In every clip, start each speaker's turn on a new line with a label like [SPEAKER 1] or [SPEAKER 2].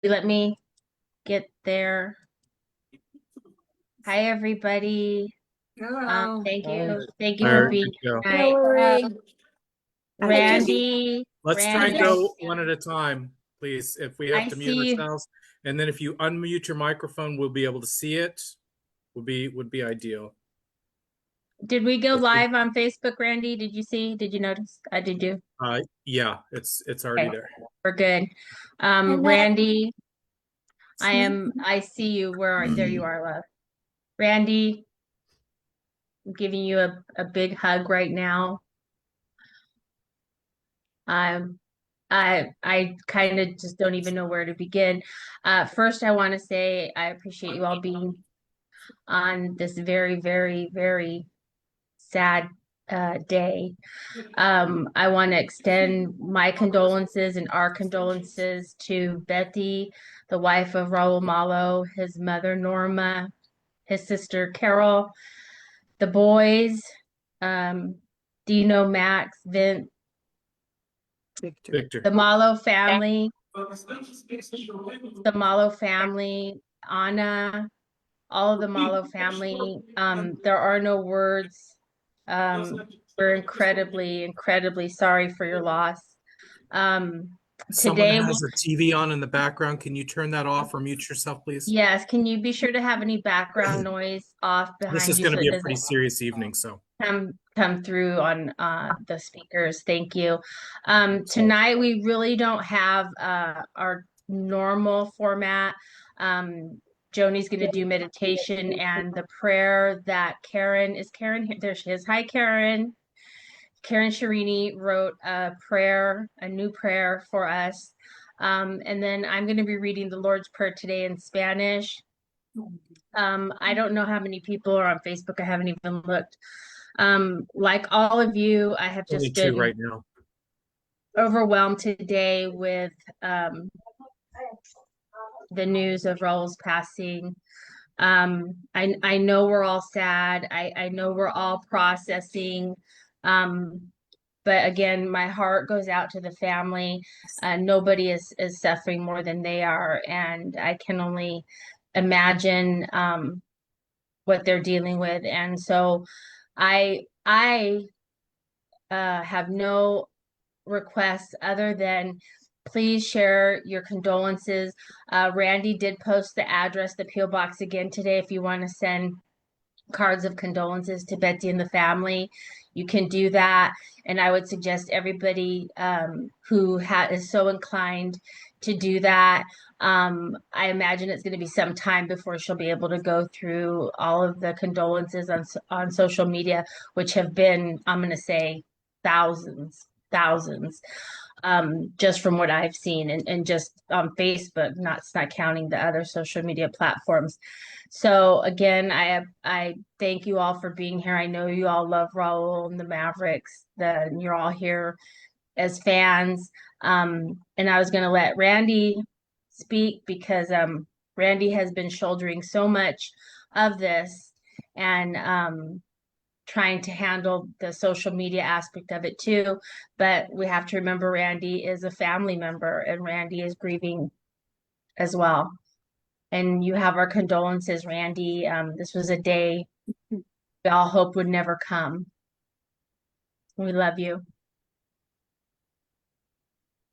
[SPEAKER 1] Let me get there. Hi, everybody.
[SPEAKER 2] Hello.
[SPEAKER 1] Thank
[SPEAKER 3] Hi.
[SPEAKER 1] you. Thank you
[SPEAKER 3] All
[SPEAKER 1] for
[SPEAKER 3] right,
[SPEAKER 1] being
[SPEAKER 3] good
[SPEAKER 1] here
[SPEAKER 3] to
[SPEAKER 1] tonight.
[SPEAKER 2] Hillary.
[SPEAKER 1] Randy,
[SPEAKER 3] Let's try and
[SPEAKER 1] Randy,
[SPEAKER 3] go one at a time, please. If we have
[SPEAKER 1] I
[SPEAKER 3] to mute
[SPEAKER 1] see you.
[SPEAKER 3] ourselves, and then if you unmute your microphone, we'll be able to see it. Would be ideal.
[SPEAKER 1] Did we go live on Facebook, Randy? Did you see? Did you notice? I did you?
[SPEAKER 3] Yeah, it's already
[SPEAKER 1] Okay,
[SPEAKER 3] there.
[SPEAKER 1] we're good. Randy, I see you. There you are, love. Randy, I'm giving you a big hug right now. I kind of just don't even know where to begin. First, I want to say I appreciate you all being on this very, very, very sad day. I want to extend my condolences and our condolences to Betty, the wife of Raul Malo, his mother Norma, his sister Carol, the boys, Dino, Max, Vince,
[SPEAKER 3] Victor.
[SPEAKER 1] the Malo family, Anna, all of the Malo family. There are no words. We're incredibly, incredibly sorry for your loss.
[SPEAKER 3] Someone
[SPEAKER 1] Today,
[SPEAKER 3] has a TV on in the background. Can you turn that off or mute yourself, please?
[SPEAKER 1] yes, can you be sure to have any background noise off
[SPEAKER 3] This
[SPEAKER 1] behind
[SPEAKER 3] is
[SPEAKER 1] you
[SPEAKER 3] going to
[SPEAKER 1] so
[SPEAKER 3] be
[SPEAKER 1] it
[SPEAKER 3] a pretty
[SPEAKER 1] doesn't
[SPEAKER 3] serious evening, so.
[SPEAKER 1] come through on the speakers. Thank you. Tonight we really don't have our normal format. Joni's going to do meditation and the prayer that Karen here? There she is. Hi, Karen. Karen Sharini wrote a prayer, a new prayer for us. And then I'm going to be reading the Lord's Prayer today in Spanish. I don't know how many people are on Facebook. I haven't even looked. Like all of you, I have
[SPEAKER 3] Only
[SPEAKER 1] just
[SPEAKER 3] two
[SPEAKER 1] been
[SPEAKER 3] right now.
[SPEAKER 1] overwhelmed today with the news of Raul's passing. I know we're all sad. I know we're all processing. But again, my heart goes out to the family. Nobody is suffering more than they are, and I can only imagine what they're dealing with. And so, I have no requests other than please share your condolences. Randy did post the address, the PO box again today. If you want to send cards of condolences to Betty and the family, you can do that. And I would suggest everybody who is so inclined to do that. I imagine it's going to be some time before she'll be able to go through all of the condolences on social media, which have been, I'm going to say, thousands, just from what I've seen and just on Facebook, not counting the other social media platforms. So again, I thank you all for being here. I know you all love Raul and the Mavericks. You're all here as fans. And I was going to let Randy speak because Randy has been shouldering so much of this and trying to handle the social media aspect of it too. But we have to remember Randy is a family member and Randy is grieving as well. And you have our condolences, Randy. This was a day we all hope would never come. We love you.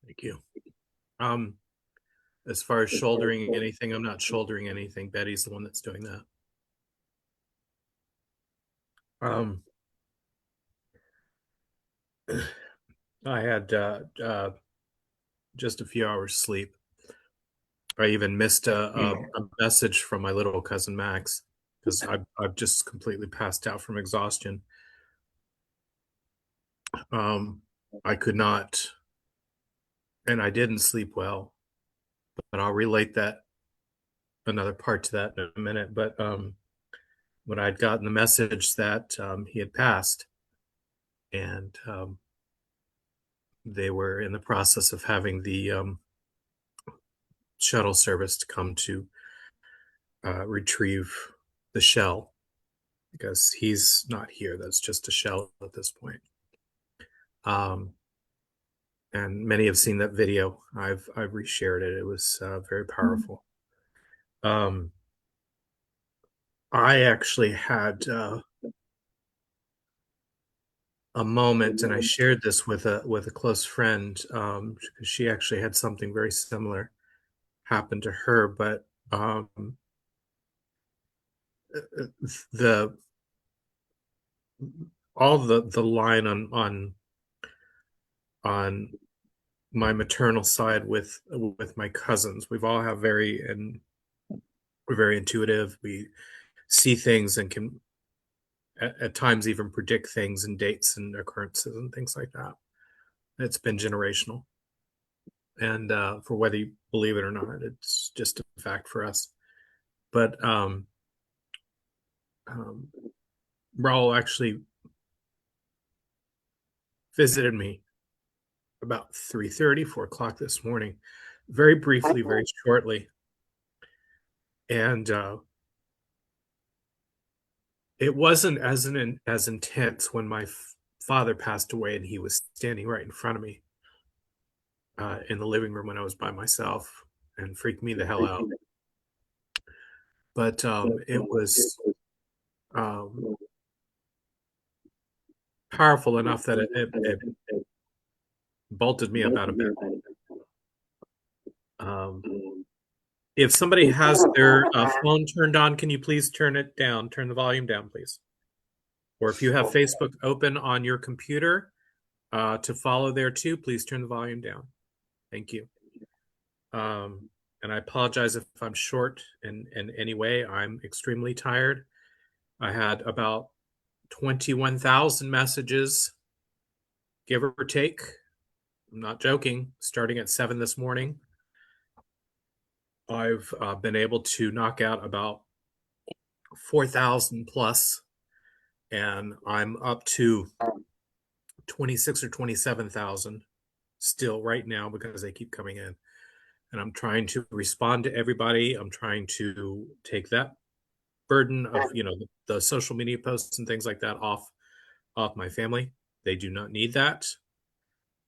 [SPEAKER 3] Thank you. As far as shouldering anything, I'm not shouldering anything. Betty's the one that's doing that. I had just a few hours sleep. I even missed a message from my little cousin Max because I've just completely passed out from exhaustion. I could not, and I didn't sleep well, but I'll relate that another part to that in a minute. But when I'd gotten the message that he had passed, and they were in the process of having the shuttle service to come to retrieve the shell because he's not here. That's just a shell at this point. and many have seen that video. I've reshared it. It was very powerful. Um, I actually had a moment, and I shared this with a close friend. She actually had something very similar happen to her, but the all the line on my maternal side with my cousins, we've all have very and we're very intuitive. We see things and can at times even predict things and dates and occurrences and things like that. It's been generational, and for whether you believe it or not, it's just a fact for us. But um, Raul actually visited me about 3:30, 4 o'clock this morning, very briefly, very shortly, and it wasn't as intense when my father passed away, and he was standing right in front of me in the living room when I was by myself, and freaked me the hell out. But it was um, powerful enough that it bolted me up out of bed. Um, if somebody has their phone turned on, can you please turn it down? Turn the volume down, please. Or if you have Facebook open on your computer to follow there too, please turn the volume down. Thank you. And I apologize if I'm short in any way. I'm extremely tired. I had about 21,000 messages, give or take. I'm not joking. Starting at 7 this morning, I've been able to knock out about 4,000 plus, and I'm up to 26 or 27,000 still right now because they keep coming in. And I'm trying to respond to everybody. I'm trying to take that burden of the social media posts and things like that off my family. They do not need that.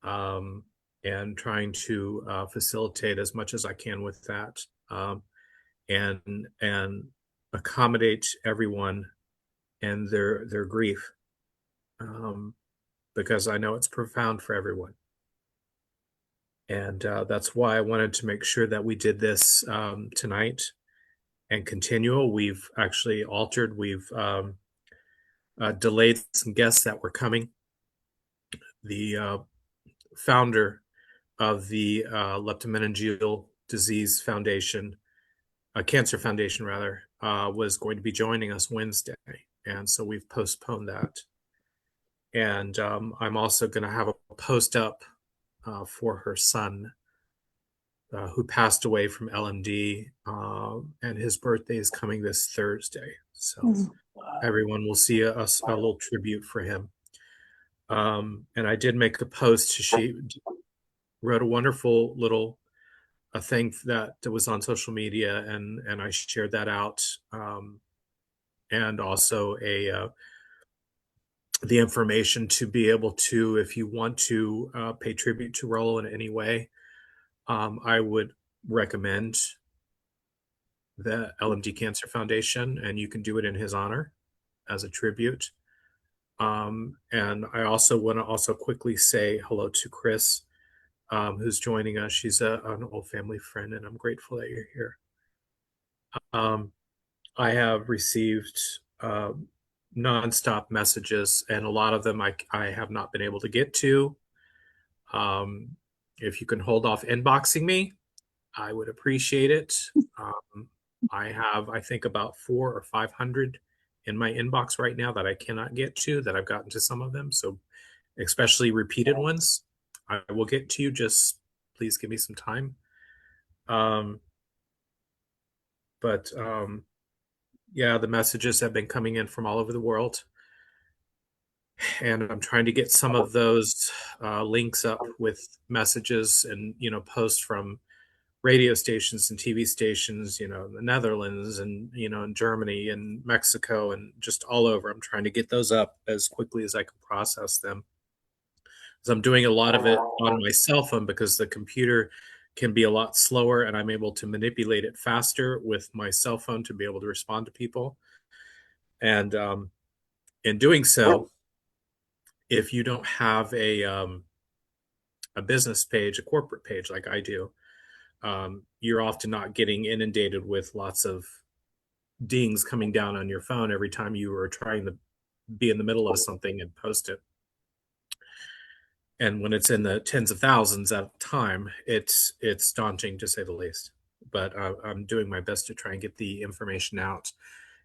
[SPEAKER 3] Um, and trying to facilitate as much as I can with that, and accommodate everyone and their grief, um, because I know it's profound for everyone. And that's why I wanted to make sure that we did this tonight and continual. We've actually altered. We've delayed some guests that were coming. The founder of the Leptomeningeal Disease Foundation, Cancer Foundation rather, was going to be joining us Wednesday, and so we've postponed that. And I'm also going to have a post up for her son, who passed away from LMD, and his birthday is coming this Thursday. So everyone will see a little tribute for him. And I did make a post. She wrote a wonderful little a thing that was on social media, and I shared that out, and also a the information to be able to, if you want to pay tribute to Rollo in any way, I would recommend the LMD Cancer Foundation, and you can do it in his honor as a tribute. And I also want to also quickly say hello to Chris, who's joining us. She's an old family friend, and I'm grateful that you're here. I have received nonstop messages, and a lot of them I have not been able to get to. If you can hold off inboxing me, I would appreciate it. I have, I think, about 400 or 500 in my inbox right now that I cannot get to, that I've gotten to some of them. So, especially repeated ones, I will get to you. Just please give me some time. Um, but yeah, the messages have been coming in from all over the world, and I'm trying to get some of those links up with messages and posts from radio stations and TV stations, in the Netherlands and in Germany and Mexico and just all over. I'm trying to get those up as quickly as I can process them. So I'm doing a lot of it on my cell phone because the computer can be a lot slower and I'm able to manipulate it faster with my cell phone to be able to respond to people. And in doing so, if you don't have a business page, a corporate page like I do, you're often not getting inundated with lots of dings coming down on your phone every time you are trying to be in the middle of something and post it. And when it's in the tens of thousands at a time, it's daunting to say the least. But I'm doing my best to try and get the information out,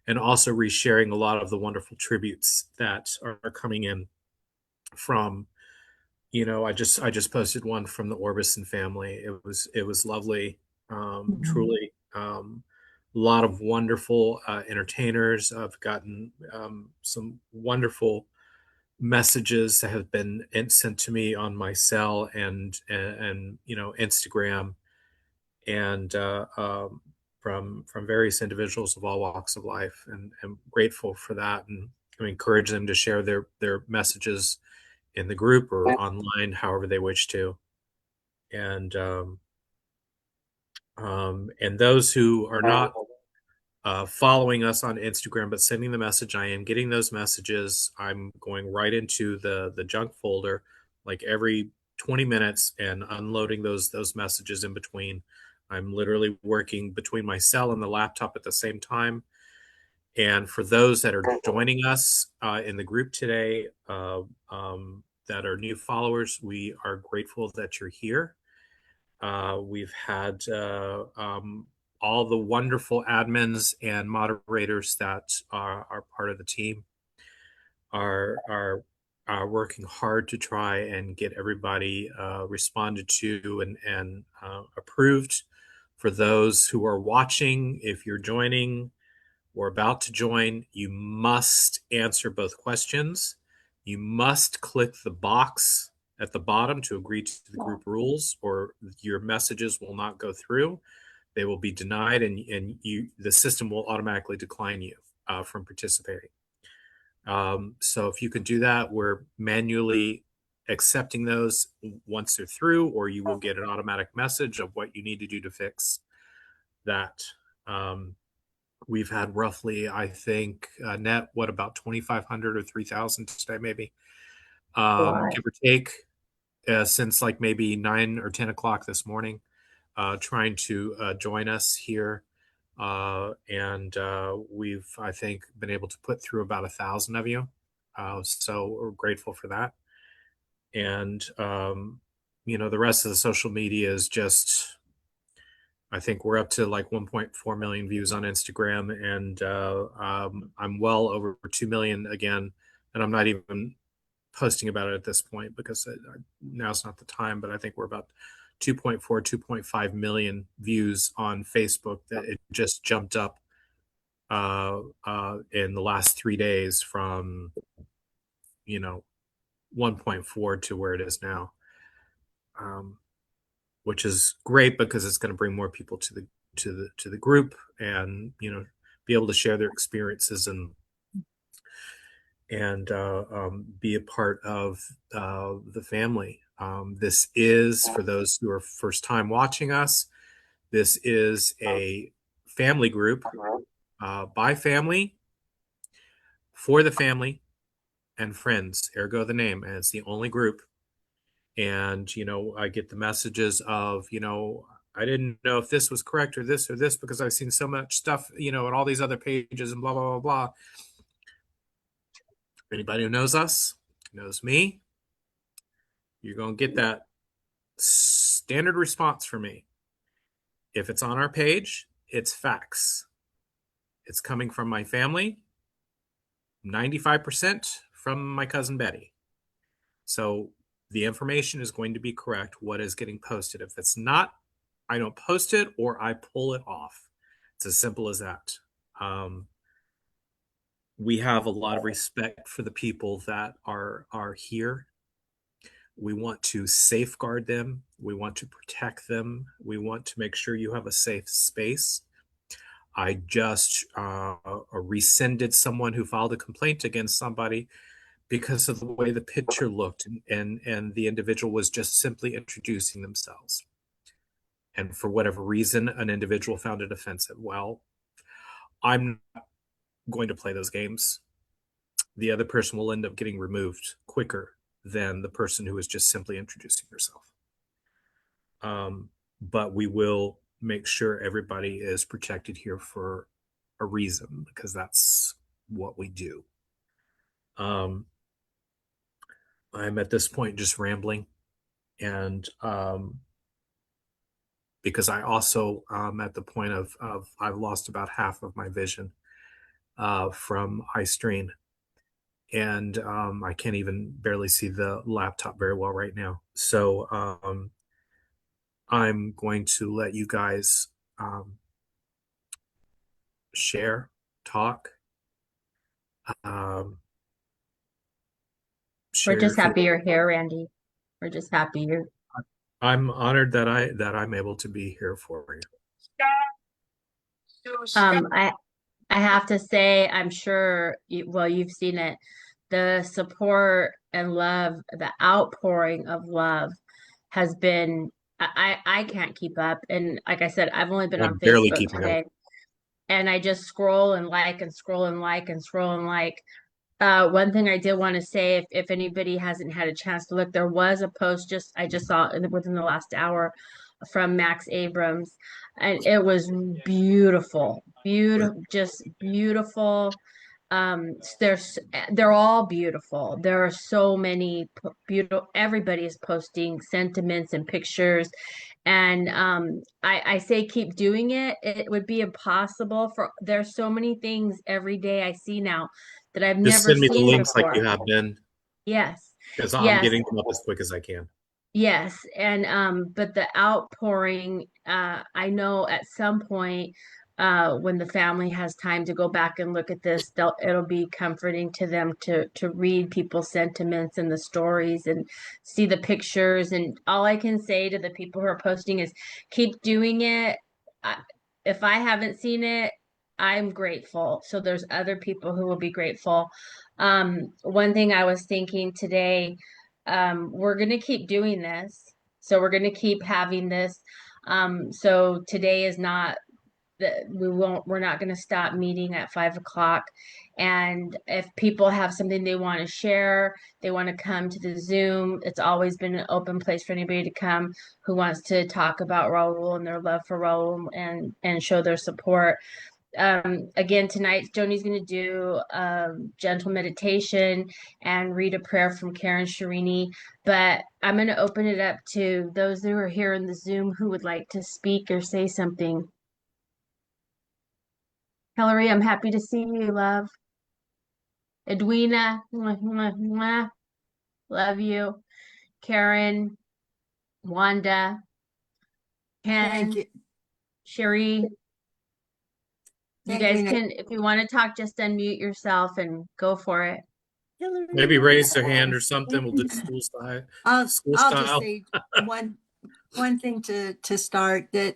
[SPEAKER 3] and also resharing a lot of the wonderful tributes that are coming in from. I just posted one from the Orbison family. It was lovely,
[SPEAKER 1] Mhm.
[SPEAKER 3] truly. A lot of wonderful entertainers. I've gotten some wonderful messages that have been sent to me on my cell and Instagram, and from various individuals of all walks of life, and I'm grateful for that, and I encourage them to share their messages in the group or online, however they wish to. And those who are not following us on Instagram, but sending the message, I am getting those messages. I'm going right into the junk folder, like every 20 minutes, and unloading those messages in between. I'm literally working between my cell and the laptop at the same time. And for those that are joining us in the group today, that are new followers, we are grateful that you're here. We've had all the wonderful admins and moderators that are part of the team are working hard to try and get everybody responded to and approved. For those who are watching, if you're joining or about to join, you must answer both questions. You must click the box at the bottom to agree to the group rules, or your messages will not go through. They will be denied, and the system will automatically decline you from participating. So if you can do that, we're manually accepting those once they're through, or you will get an automatic message of what you need to do to fix that. Um, We've had roughly, I think, net, what, about 2,500 or 3,000 today, maybe,
[SPEAKER 1] Right.
[SPEAKER 3] give or take, since like maybe 9 or 10 o'clock this morning, trying to join us here. And we've, I think, been able to put through about 1,000 of you. So we're grateful for that. And, the rest of the social media is just, I think we're up to like 1.4 million views on Instagram, and I'm well over 2 million again. And I'm not even posting about it at this point because now's not the time. But I think we're about 2.4, 2.5 million views on Facebook. That it just jumped up in the last 3 days from 1.4 to where it is now. Um, which is great because it's going to bring more people to the group, and be able to share their experiences and be a part of the family. This is, for those who are first time watching us, this is a family group, by family, for the family, and friends, ergo the name, and it's the only group. And I get the messages of, I didn't know if this was correct or this because I've seen so much stuff, on all these other pages and blah blah blah blah. Anybody who knows us, knows me, you're going to get that standard response from me. If it's on our page, it's facts. It's coming from my family, 95% from my cousin Betty. So the information is going to be correct, what is getting posted. If it's not, I don't post it or I pull it off. It's as simple as that. Um, we have a lot of respect for the people that are here. We want to safeguard them. We want to protect them. We want to make sure you have a safe space. I just rescinded someone who filed a complaint against somebody because of the way the picture looked, and the individual was just simply introducing themselves. And for whatever reason, an individual found it offensive. Well, I'm not going to play those games. The other person will end up getting removed quicker than the person who is just simply introducing herself. But we will make sure everybody is protected here for a reason, because that's what we do. I'm at this point just rambling, and because I also at the point of I've lost about half of my vision from eye strain, and I can't even barely see the laptop very well right now. So I'm going to let you guys share, talk, um,
[SPEAKER 1] We're
[SPEAKER 3] share your
[SPEAKER 1] just happy
[SPEAKER 3] feelings.
[SPEAKER 1] you're here, Randy. We're just happy you're.
[SPEAKER 3] I'm honored that I'm able to be here for you.
[SPEAKER 1] Um, I I have to say, I'm sure well, you've seen it. The support and love, the outpouring of love has been, I can't keep up. And like I said, I've only been on
[SPEAKER 3] I'm barely
[SPEAKER 1] Facebook
[SPEAKER 3] keeping up.
[SPEAKER 1] today, and I just scroll and like and scroll and like and scroll and like. One thing I did want to say, if anybody hasn't had a chance to look, there was a post I just saw within the last hour from Max Abrams, and it was beautiful, beautiful, just beautiful. There's they're all beautiful. There are so many beautiful. Everybody is posting sentiments and pictures, and I say keep doing it. It would be impossible for there's so many things every day I see now that I've
[SPEAKER 3] Just
[SPEAKER 1] never
[SPEAKER 3] send me the
[SPEAKER 1] seen
[SPEAKER 3] links like
[SPEAKER 1] before.
[SPEAKER 3] you have been,
[SPEAKER 1] Yes.
[SPEAKER 3] because I'm
[SPEAKER 1] Yes.
[SPEAKER 3] getting them up as quick as I can.
[SPEAKER 1] Yes, and but the outpouring, I know at some point, when the family has time to go back and look at this, it'll be comforting to them to read people's sentiments and the stories and see the pictures. And all I can say to the people who are posting is keep doing it. I, if I haven't seen it, I'm grateful. So there's other people who will be grateful. One thing I was thinking today, we're going to keep doing this. So we're going to keep having this. So today is not that we're not going to stop meeting at 5 o'clock. And if people have something they want to share, they want to come to the Zoom, it's always been an open place for anybody to come who wants to talk about Raul and their love for Raul and show their support. Again, tonight, Joni's going to do gentle meditation and read a prayer from Karen Sharini. But I'm going to open it up to those who are here in the Zoom who would like to speak or say something. Hillary, I'm happy to see you, love. Edwina, mwah, mwah, mwah. Love you. Karen, Wanda,
[SPEAKER 2] Thank
[SPEAKER 1] Ken,
[SPEAKER 2] you.
[SPEAKER 1] Sherry. You
[SPEAKER 2] Thank you,
[SPEAKER 1] guys can, if you want to talk, just unmute yourself and go for it.
[SPEAKER 3] Maybe raise their hand or something. We'll do school style.
[SPEAKER 2] I'll just say one thing to start that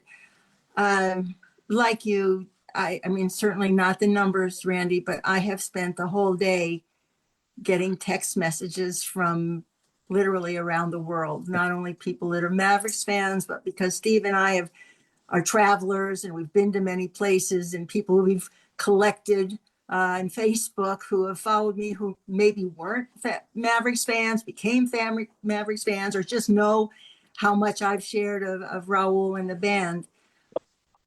[SPEAKER 2] like you, I mean certainly not the numbers, Randy, but I have spent the whole day getting text messages from literally around the world, not only people that are Mavericks fans, but because Steve and I are travelers and we've been to many places, and people we've collected on Facebook who have followed me who maybe weren't Mavericks fans, became Mavericks fans, or just know how much I've shared of Raul and the band.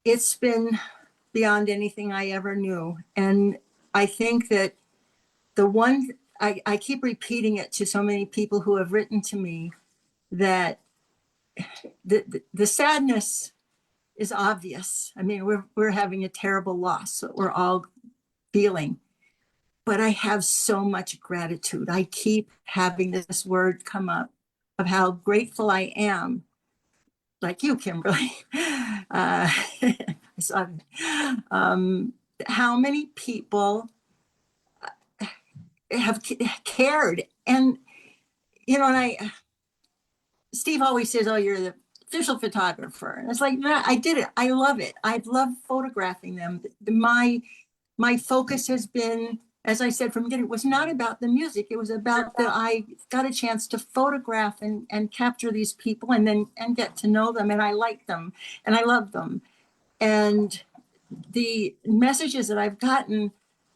[SPEAKER 2] It's been beyond anything I ever knew. And I think that the one, I keep repeating it to so many people who have written to me, that the sadness is obvious. I mean, we're having a terrible loss that we're all feeling, but I have so much gratitude. I keep having this word come up of how grateful I am, like you, Kimberly. I saw how many people have cared, and and Steve always says, "Oh, you're the official photographer," and it's like, nah, I did it. I love it. I love photographing them. My focus has been as I said from the beginning, it was not about the music. It was about that I got a chance to photograph and capture these people and get to know them. And I like them and I love them. And the messages that I've gotten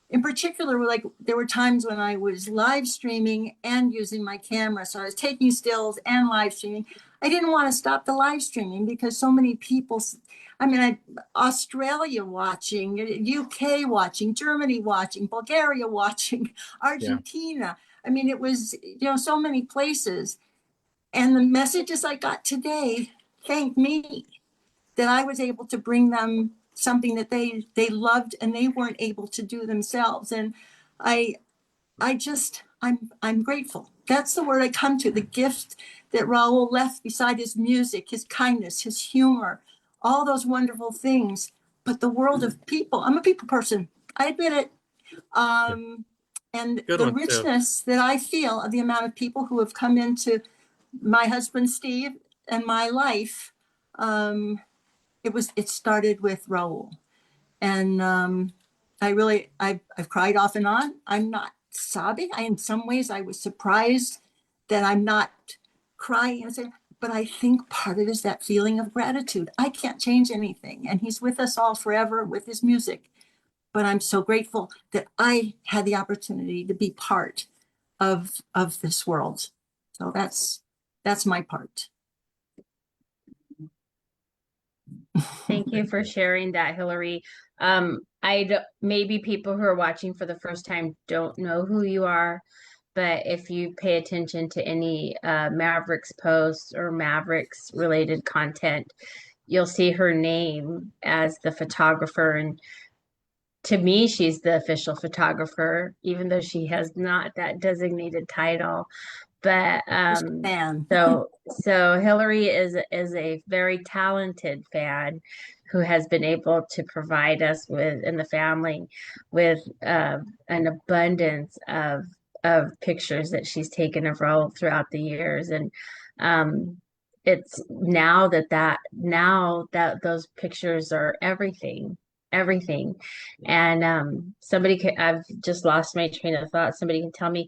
[SPEAKER 2] in particular were like, there were times when I was live streaming and using my camera. So I was taking stills and live streaming. I didn't want to stop the live streaming because so many people, Australia watching, UK watching, Germany watching, Bulgaria watching,
[SPEAKER 3] Yeah.
[SPEAKER 2] Argentina. I mean, it was, so many places. And the messages I got today thanked me that I was able to bring them something that they loved and they weren't able to do themselves. And I I'm grateful. That's the word I come to. The gift that Raul left beside his music, his kindness, his humor, all those wonderful things. But the world of people, I'm a people person. I admit it.
[SPEAKER 3] Yeah.
[SPEAKER 2] And
[SPEAKER 3] Good
[SPEAKER 2] the
[SPEAKER 3] one too.
[SPEAKER 2] richness that I feel of the amount of people who have come into my husband Steve and my life, it started with Raul. And I've cried off and on. I'm not sobbing. In some ways, I was surprised that I'm not crying. But I think part of it is that feeling of gratitude. I can't change anything. And he's with us all forever with his music. But I'm so grateful that I had the opportunity to be part of this world. So that's my part.
[SPEAKER 1] Thank you for sharing that, Hillary. Maybe people who are watching for the first time don't know who you are, but if you pay attention to any Mavericks posts or Mavericks related content, you'll see her name as the photographer. And to me, she's the official photographer, even though she has not that designated title. But
[SPEAKER 2] Just a fan.
[SPEAKER 1] so Hillary is a very talented fan who has been able to provide us with in the family with an abundance of pictures that she's taken of Raul throughout the years. And it's now that those pictures are everything. And I've just lost my train of thought. Somebody can tell me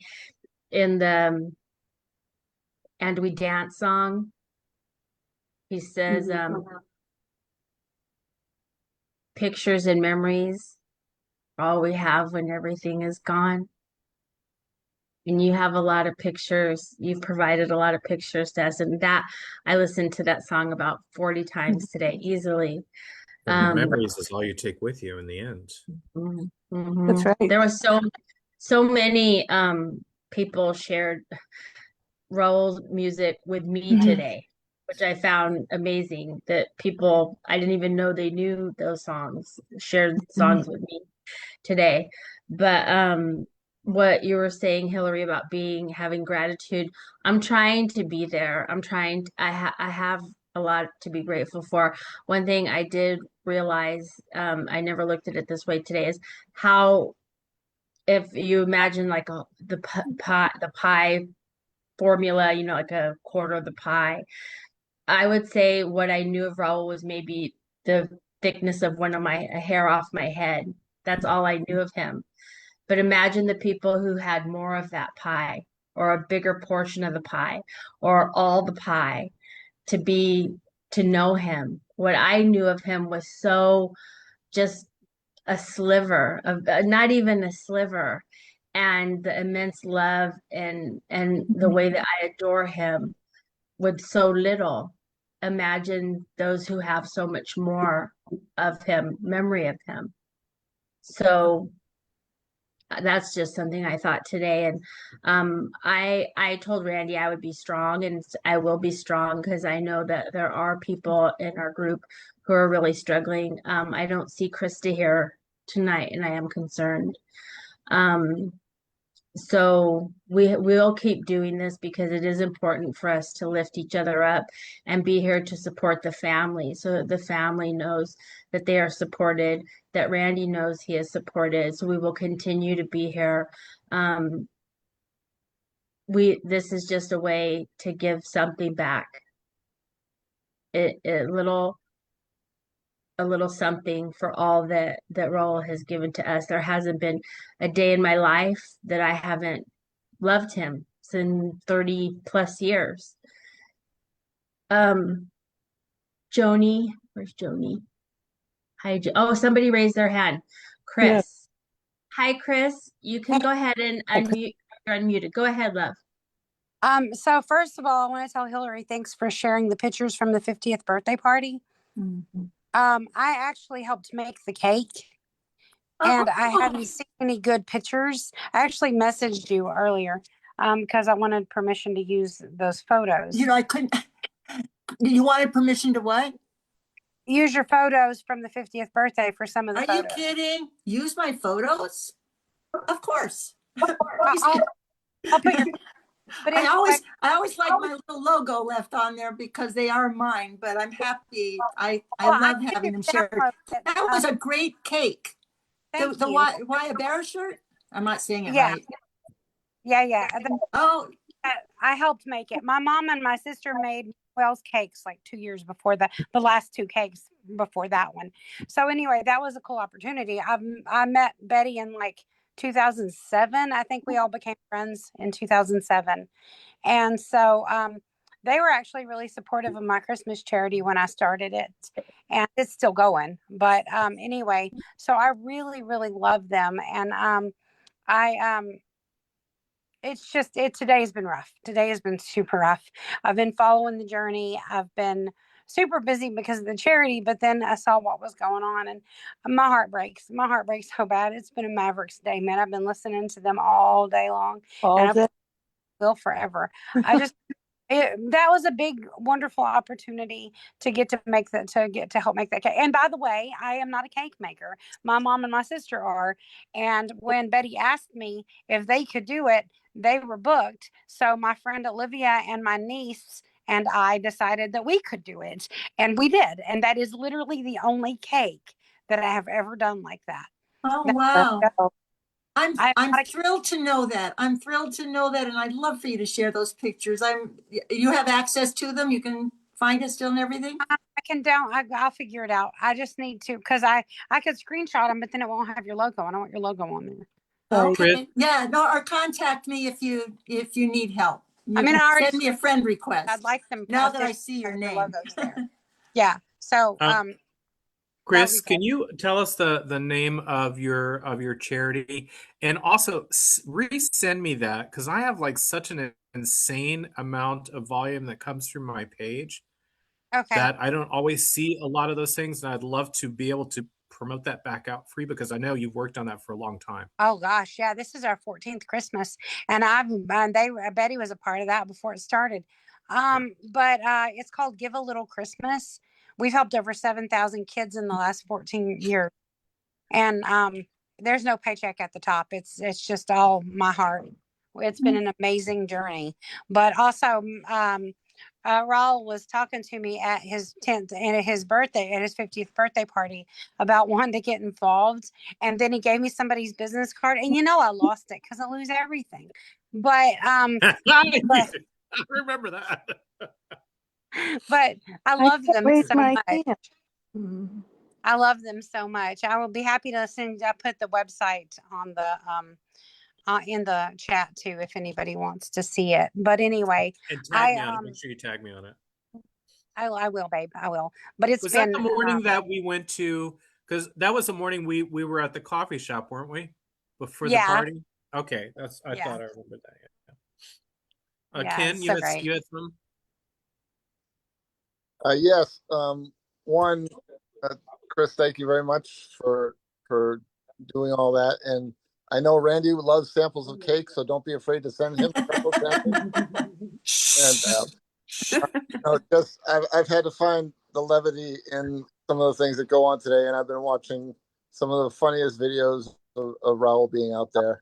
[SPEAKER 1] in the And We Dance song, he says, pictures and memories, all we have when everything is gone. And you have a lot of pictures. You've provided a lot of pictures to us. And that I listened to that song about 40 times today, easily.
[SPEAKER 3] And memories is all you take with you in the end.
[SPEAKER 2] That's right.
[SPEAKER 1] There was so many people shared Raul's music with me today, which I found amazing that people, I didn't even know they knew those songs, shared songs with me today. But what you were saying, Hillary, about having gratitude, I'm trying to be there. I have a lot to be grateful for. One thing I did realize, I never looked at it this way today, is how if you imagine like the pie formula, like a quarter of the pie. I would say what I knew of Raul was maybe the thickness of a hair off my head. That's all I knew of him. But imagine the people who had more of that pie or a bigger portion of the pie or all the pie to know him. What I knew of him was so just a sliver of not even a sliver, and the immense love and the way that I adore him with so little. Imagine those who have so much more of him, memory of him. So that's just something I thought today. And I told Randy I would be strong, and I will be strong because I know that there are people in our group who are really struggling. I don't see Krista here tonight, and I am concerned. Um, so we'll keep doing this because it is important for us to lift each other up and be here to support the family so that the family knows that they are supported, that Randy knows he is supported. So we will continue to be here. This is just a way to give something back. A little a little something for all that Raul has given to us. There hasn't been a day in my life that I haven't loved him. It's in 30 plus years. Um, Joni, where's Joni? Hi, oh, somebody raised their hand.
[SPEAKER 4] Yeah.
[SPEAKER 1] Chris. Hi, Chris. You can go ahead and unmute. You're unmuted. Go ahead, love.
[SPEAKER 5] So first of all, I want to tell Hillary, thanks for sharing the pictures from the 50th birthday party.
[SPEAKER 2] Mhm.
[SPEAKER 5] I actually helped make the cake and I hadn't seen any good pictures. I actually messaged you earlier because I wanted permission to use those photos.
[SPEAKER 2] You know, I couldn't. You wanted permission to what?
[SPEAKER 5] Use your photos from the 50th birthday for some of the
[SPEAKER 2] Are
[SPEAKER 5] photos.
[SPEAKER 2] you kidding? Use my photos? Of course.
[SPEAKER 5] I'll put your. But
[SPEAKER 2] I
[SPEAKER 5] anyway,
[SPEAKER 2] always like my little logo left on there because they are mine, but I'm happy. I
[SPEAKER 5] well,
[SPEAKER 2] love
[SPEAKER 5] I
[SPEAKER 2] having
[SPEAKER 5] did
[SPEAKER 2] them shared.
[SPEAKER 5] download it.
[SPEAKER 2] That was a great cake.
[SPEAKER 5] Thank
[SPEAKER 2] The
[SPEAKER 5] you.
[SPEAKER 2] why a bear shirt? I'm not saying it
[SPEAKER 5] Yeah,
[SPEAKER 2] right.
[SPEAKER 5] yeah.
[SPEAKER 2] Oh,
[SPEAKER 5] I helped make it. My mom and my sister made Wells cakes like 2 years before the last two cakes before that one. So anyway, that was a cool opportunity. I met Betty in like 2007. I think we all became friends in 2007. And so they were actually really supportive of my Christmas charity when I started it. And it's still going. But anyway, so I really, really love them. And I it's just today has been rough. Today has been super rough. I've been following the journey. I've been super busy because of the charity, but then I saw what was going on and my heart breaks. My heart breaks so bad. It's been a Mavericks day, man. I've been listening to them all day long and I will forever. I just that was a big, wonderful opportunity to get to make that, to get to help make that cake. And by the way, I am not a cake maker. My mom and my sister are. And when Betty asked me if they could do it, they were booked. So my friend Olivia and my niece and I decided that we could do it. And we did. And that is literally the only cake that I have ever done like that.
[SPEAKER 2] oh wow.
[SPEAKER 5] I'm
[SPEAKER 2] I'm
[SPEAKER 5] not a
[SPEAKER 2] thrilled to know that. I'm thrilled to know that, and I'd love for you to share those pictures. You have access to them. You can find it still and everything.
[SPEAKER 5] I can I'll figure it out. I just need to because I could screenshot them, but then it won't have your logo. I don't want your logo on there.
[SPEAKER 2] Okay. Yeah. No. Or contact me if you need help.
[SPEAKER 5] I mean, I already
[SPEAKER 2] Send me a friend
[SPEAKER 5] I'd
[SPEAKER 2] request.
[SPEAKER 5] like them
[SPEAKER 2] Now that I
[SPEAKER 5] officially
[SPEAKER 2] see your
[SPEAKER 5] have your
[SPEAKER 2] name.
[SPEAKER 5] logos there. Yeah. So that would
[SPEAKER 3] Chris,
[SPEAKER 5] be cool.
[SPEAKER 3] can you tell us the name of your charity, and also resend me that because I have like such an insane amount of volume that comes through my page
[SPEAKER 5] Okay.
[SPEAKER 3] that I don't always see a lot of those things, and I'd love to be able to promote that back out for you because I know you've worked on that for a long time.
[SPEAKER 5] Oh gosh, yeah. This is our 14th Christmas, and Betty was a part of that before it started. But it's called Give a Little Christmas. We've helped over 7,000 kids in the last 14 years. And there's no paycheck at the top. It's just all my heart. It's been an amazing journey. But also Raul was talking to me at his 10th and at his birthday, at his 50th birthday party, about wanting to get involved. And then he gave me somebody's business card, and I lost it because I lose everything. But
[SPEAKER 3] I remember that.
[SPEAKER 5] but I love them so much.
[SPEAKER 2] Mhm.
[SPEAKER 5] I love them so much. I will be happy to put the website on the in the chat too if anybody wants to see it. But anyway,
[SPEAKER 3] And tag me on it. Make sure you tag me on it.
[SPEAKER 5] I will, babe. I will. But it's
[SPEAKER 3] Was
[SPEAKER 5] been
[SPEAKER 3] that the morning that we went to? Because that was the morning we were at the coffee shop, weren't we? Before the party. Okay, I thought I remembered that. Yeah. Ken,
[SPEAKER 5] so great.
[SPEAKER 3] you had some.
[SPEAKER 6] Yes. One, Chris, thank you very much for doing all that. And I know Randy loves samples of cake, so don't be afraid to send him several samples. And just I've had to find the levity in some of the things that go on today, and I've been watching some of the funniest videos of Raul being out there,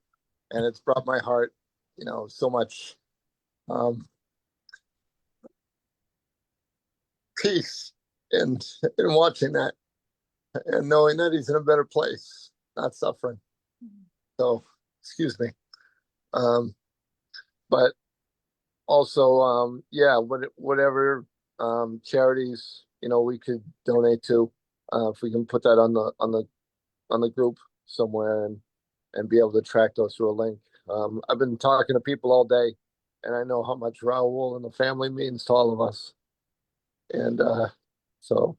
[SPEAKER 6] and it's brought my heart, so much peace in watching that and knowing that he's in a better place, not suffering. So, excuse me. But also, whatever charities we could donate to, If we can put that on the group somewhere and be able to track those through a link. I've been talking to people all day, and I know how much Raul and the family means to all of us. And so,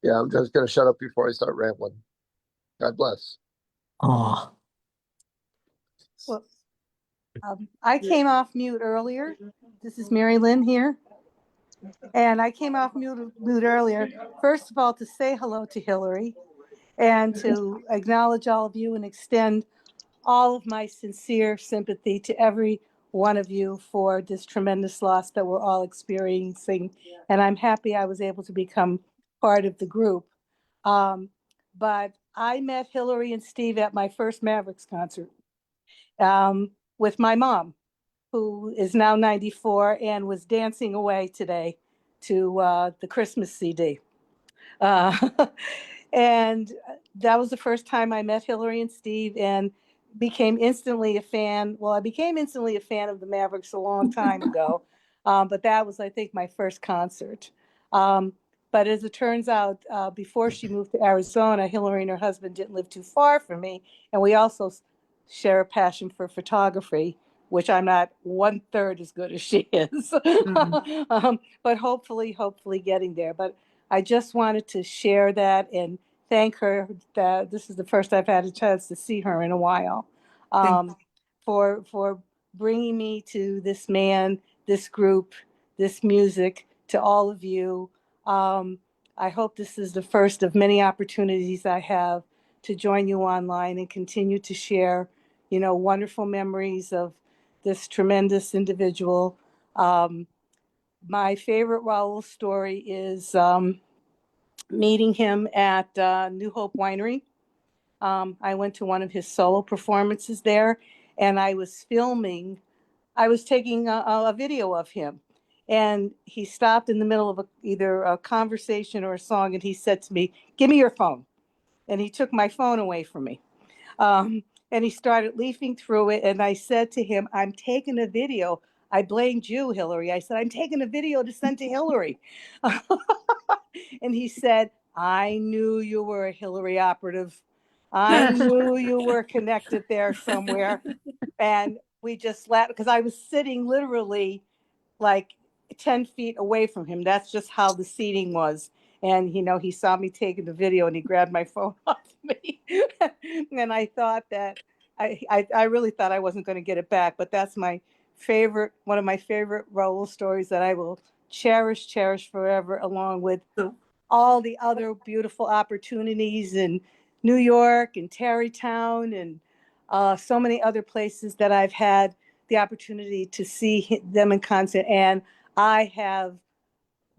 [SPEAKER 6] yeah, I'm just gonna shut up before I start rambling. God bless.
[SPEAKER 4] Oh,
[SPEAKER 2] Well, I came off mute earlier. This is Mary Lynn here. And I came off mute earlier, first of all, to say hello to Hillary and to acknowledge all of you and extend all of my sincere sympathy to every one of you for this tremendous loss that we're all experiencing. And I'm happy I was able to become part of the group. But I met Hillary and Steve at my first Mavericks concert with my mom, who is now 94 and was dancing away today to the Christmas CD. Uh, and that was the first time I met Hillary and Steve and became instantly a fan. Well, I became instantly a fan of the Mavericks a long time ago, but that was, I think, my first concert. But as it turns out, before she moved to Arizona, Hillary and her husband didn't live too far from me. And we also share a passion for photography, which I'm not 1/3 as good as she is. But hopefully getting there. But I just wanted to share that and thank her that this is the first I've had a chance to see her in a while, for bringing me to this man, this group, this music, to all of you. I hope this is the first of many opportunities I have to join you online and continue to share, wonderful memories of this tremendous individual. My favorite Raul story is meeting him at New Hope Winery. I went to one of his solo performances there, and I was taking a video of him. And he stopped in the middle of either a conversation or a song, and he said to me, "Give me your phone." And he took my phone away from me. Um, and he started leafing through it. And I said to him, "I'm taking a video." I blamed you, Hillary. I said, "I'm taking a video to send to Hillary." And he said, "I knew you were a Hillary operative. I knew you were connected there somewhere." And we just laughed because I was sitting literally like 10 feet away from him. That's just how the seating was. And, he saw me taking the video and he grabbed my phone off me. And I thought that I really thought I wasn't going to get it back. But that's one of my favorite Raul stories that I will cherish forever, along with all the other beautiful opportunities in New York and Tarrytown and so many other places that I've had the opportunity to see them in concert. And I have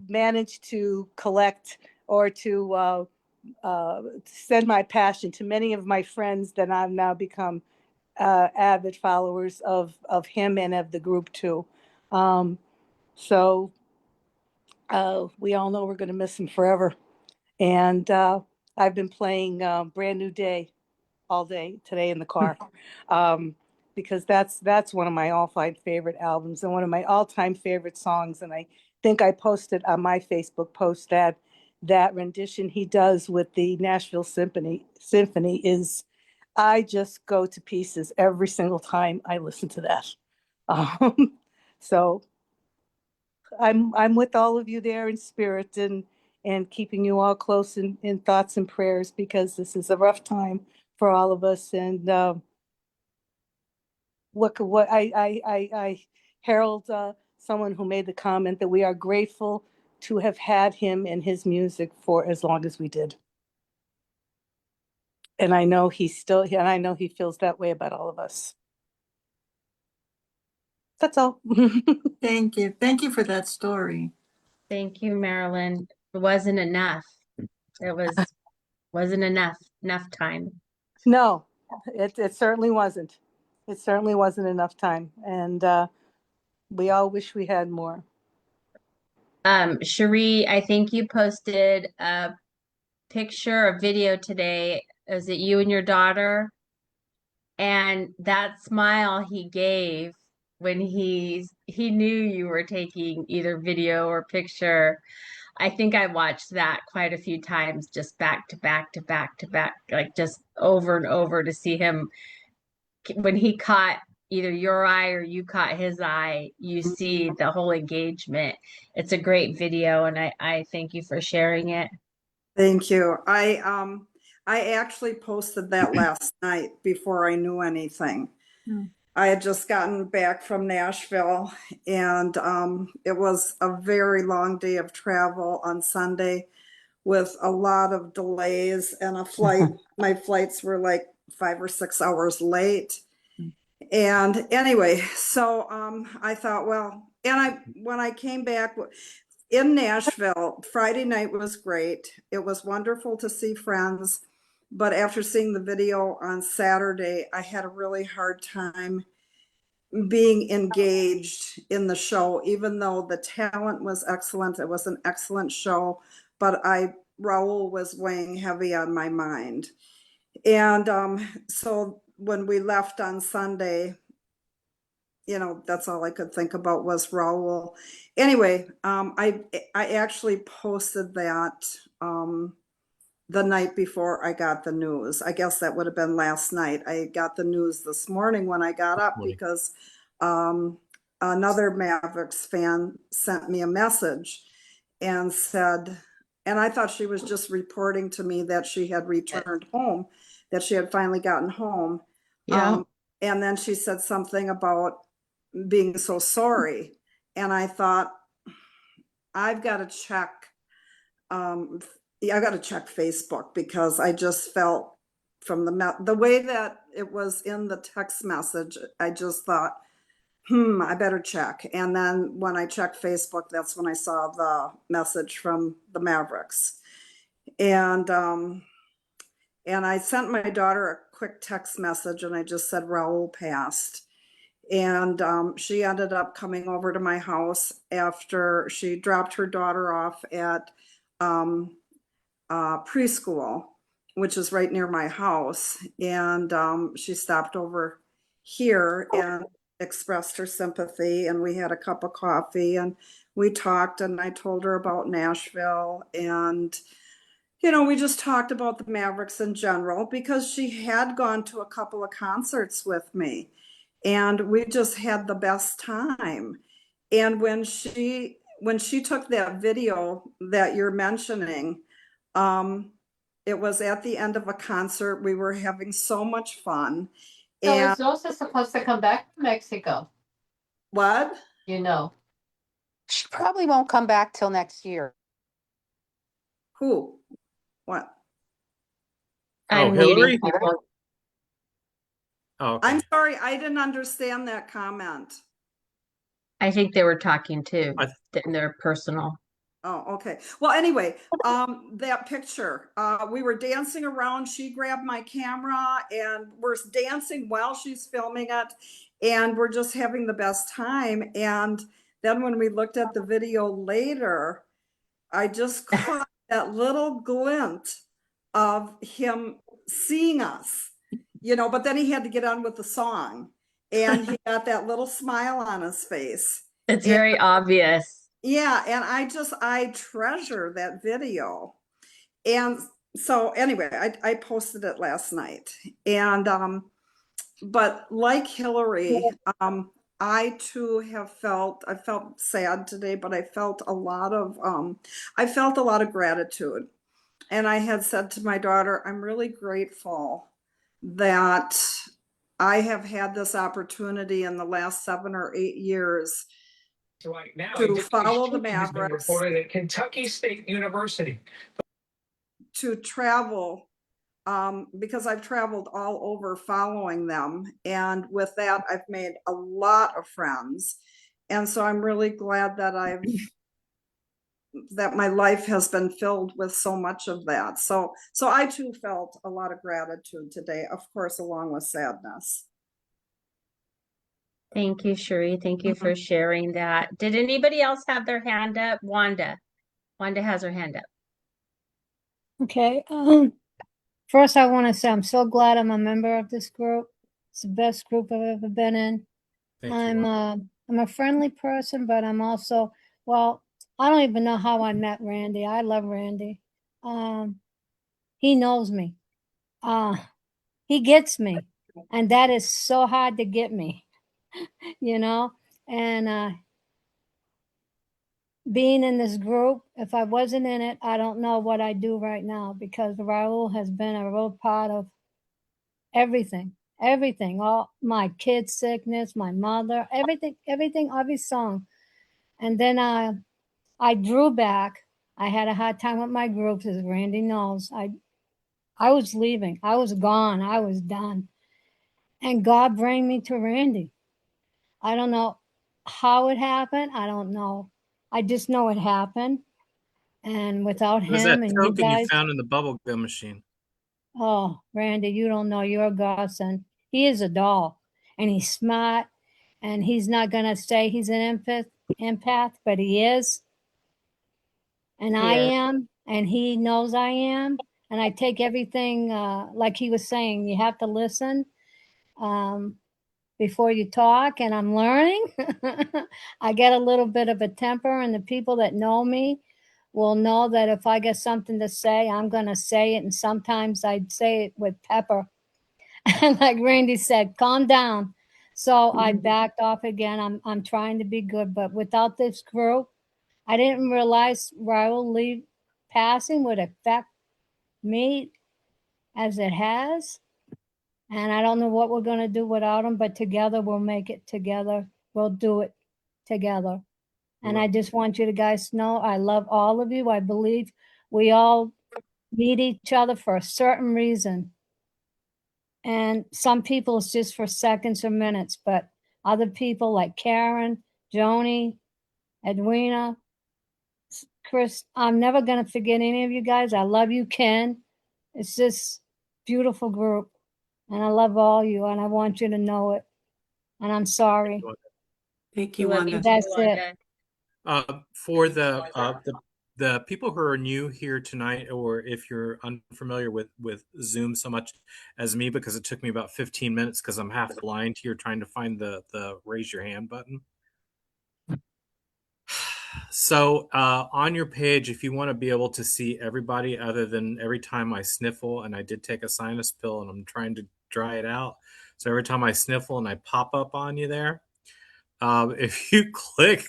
[SPEAKER 2] managed to collect or to send my passion to many of my friends that I've now become avid followers of him and of the group too. So we all know we're going to miss him forever. And I've been playing Brand New Day all day today in the car, because that's one of my all-time favorite albums and one of my all-time favorite songs. And I think I posted on my Facebook post that rendition he does with the Nashville Symphony is, I just go to pieces every single time I listen to that. So I'm with all of you there in spirit and keeping you all close in thoughts and prayers, because this is a rough time for all of us. And what I herald someone who made the comment that we are grateful to have had him and his music for as long as we did. And I know he feels that way about all of us. That's all.
[SPEAKER 7] Thank you. Thank you for that story.
[SPEAKER 1] Thank you, Marilyn. It wasn't enough. It wasn't enough time.
[SPEAKER 2] No, it certainly wasn't. It certainly wasn't enough time. And we all wish we had more.
[SPEAKER 1] Cherie, I think you posted a picture or video today. Is it you and your daughter? And that smile he gave when he knew you were taking either video or picture. I think I watched that quite a few times, just back to back to back to back, like just over and over to see him when he caught either your eye or you caught his eye, you see the whole engagement. It's a great video, and I thank you for sharing it.
[SPEAKER 4] Thank you. I actually posted that last night before I knew anything. I had just gotten back from Nashville, and it was a very long day of travel on Sunday with a lot of delays and a flight. My flights were like 5 or 6 hours late. And anyway, so I thought, well, and when I came back in Nashville, Friday night was great. It was wonderful to see friends. But after seeing the video on Saturday, I had a really hard time being engaged in the show, even though the talent was excellent. It was an excellent show, but Raul was weighing heavy on my mind. And so when we left on Sunday, you know, that's all I could think about was Raul. Anyway, I actually posted that the night before I got the news. I guess that would have been last night. I got the news this morning when I got up because another Mavericks fan sent me a message and said, and I thought she was just reporting to me that she had returned home, that she had finally gotten home.
[SPEAKER 1] Yeah.
[SPEAKER 4] And then she said something about being so sorry. And I thought, I've got to check. I got to check Facebook because I just felt from the way that it was in the text message, I just thought, I better check. And then when I checked Facebook, that's when I saw the message from the Mavericks. And I sent my daughter a quick text message and I just said Raul passed. And she ended up coming over to my house after she dropped her daughter off at preschool, which is right near my house. And she stopped over here and expressed her sympathy. And we had a cup of coffee and we talked, and I told her about Nashville. And, you know, we just talked about the Mavericks in general because she had gone to a couple of concerts with me. And we just had the best time. And when she took that video that you're mentioning, it was at the end of a concert. We were having so much fun.
[SPEAKER 8] So
[SPEAKER 4] And
[SPEAKER 8] it's also supposed to come back to Mexico,
[SPEAKER 4] what?
[SPEAKER 8] you know. She probably won't come back till next year.
[SPEAKER 4] Who? What?
[SPEAKER 1] I'm
[SPEAKER 3] Hillary?
[SPEAKER 1] meeting people.
[SPEAKER 3] Oh, okay.
[SPEAKER 4] I'm sorry, I didn't understand that comment.
[SPEAKER 1] I think they were talking too,
[SPEAKER 3] I-
[SPEAKER 1] in their personal.
[SPEAKER 4] Oh, okay. Well, anyway, that picture, we were dancing around. She grabbed my camera and we're dancing while she's filming it. And we're just having the best time. And then when we looked at the video later, I just caught that little glint of him seeing us, you know, but then he had to get on with the song and he got that little smile on his face.
[SPEAKER 1] It's very obvious.
[SPEAKER 4] Yeah, and I treasure that video. And so anyway, I posted it last night. And but like Hillary, I too I felt sad today, but I felt a lot of gratitude. And I had said to my daughter, I'm really grateful that I have had this opportunity in the last 7 or 8 years
[SPEAKER 9] Right now,
[SPEAKER 4] to follow the
[SPEAKER 9] has been
[SPEAKER 4] Mavericks,
[SPEAKER 9] reported at Kentucky State University.
[SPEAKER 4] to travel, because I've traveled all over following them. And with that, I've made a lot of friends. And so I'm really glad that that my life has been filled with so much of that. So I too felt a lot of gratitude today, of course, along with sadness.
[SPEAKER 1] Thank you, Cherie. Thank you for sharing that. Did anybody else have their hand up? Wanda. Wanda has her hand up.
[SPEAKER 10] Okay. First I want to say I'm so glad I'm a member of this group. It's the best group I've ever been in.
[SPEAKER 3] Thank you,
[SPEAKER 10] I'm
[SPEAKER 3] Wanda.
[SPEAKER 10] I'm a friendly person, but I'm also, well, I don't even know how I met Randy. I love Randy. Um, he knows me. Uh, he gets me. And that is so hard to get me, you know? And being in this group, if I wasn't in it, I don't know what I do right now because Raul has been a real part of everything, all my kids' sickness, my mother, everything of his song. And then I drew back. I had a hard time with my groups, as Randy knows. I was leaving. I was gone. I was done. And God bring me to Randy. I don't know how it happened. I don't know. I just know it happened. And without
[SPEAKER 3] It was
[SPEAKER 10] him
[SPEAKER 3] that
[SPEAKER 10] and you
[SPEAKER 3] token you
[SPEAKER 10] guys,
[SPEAKER 3] found in the bubble gum machine.
[SPEAKER 10] oh, Randy, you don't know. You're a godsend. He is a doll, and he's smart, and he's not gonna say he's an empath, but he is, and I
[SPEAKER 1] Yeah.
[SPEAKER 10] am, and he knows I am, and I take everything like he was saying. You have to listen um, before you talk, and I'm learning. I get a little bit of a temper, and the people that know me will know that if I get something to say, I'm gonna say it, and sometimes I'd say it with pepper. And like Randy said, calm down. So I backed off again. I'm trying to be good, but without this group, I didn't realize Raul leave passing would affect me as it has. And I don't know what we're gonna do without him, but together we'll make it together. We'll do it together. And I just want you to guys know I love all of you. I believe we all need each other for a certain reason. And some people it's just for seconds or minutes, but other people like Karen, Joni, Edwina, Chris, I'm never going to forget any of you guys. I love you, Ken. It's this beautiful group, and I love all you, and I want you to know it. And I'm sorry.
[SPEAKER 7] Thank
[SPEAKER 1] We
[SPEAKER 7] you,
[SPEAKER 1] love you
[SPEAKER 7] Wanda.
[SPEAKER 1] too,
[SPEAKER 10] That's it.
[SPEAKER 3] For the people who are new here tonight, or if you're unfamiliar with Zoom so much as me, because it took me about 15 minutes because I'm half blind here trying to find the raise your hand button. So on your page, if you want to be able to see everybody other than every time I sniffle, and I did take a sinus pill and I'm trying to dry it out. So every time I sniffle and I pop up on you there, if you click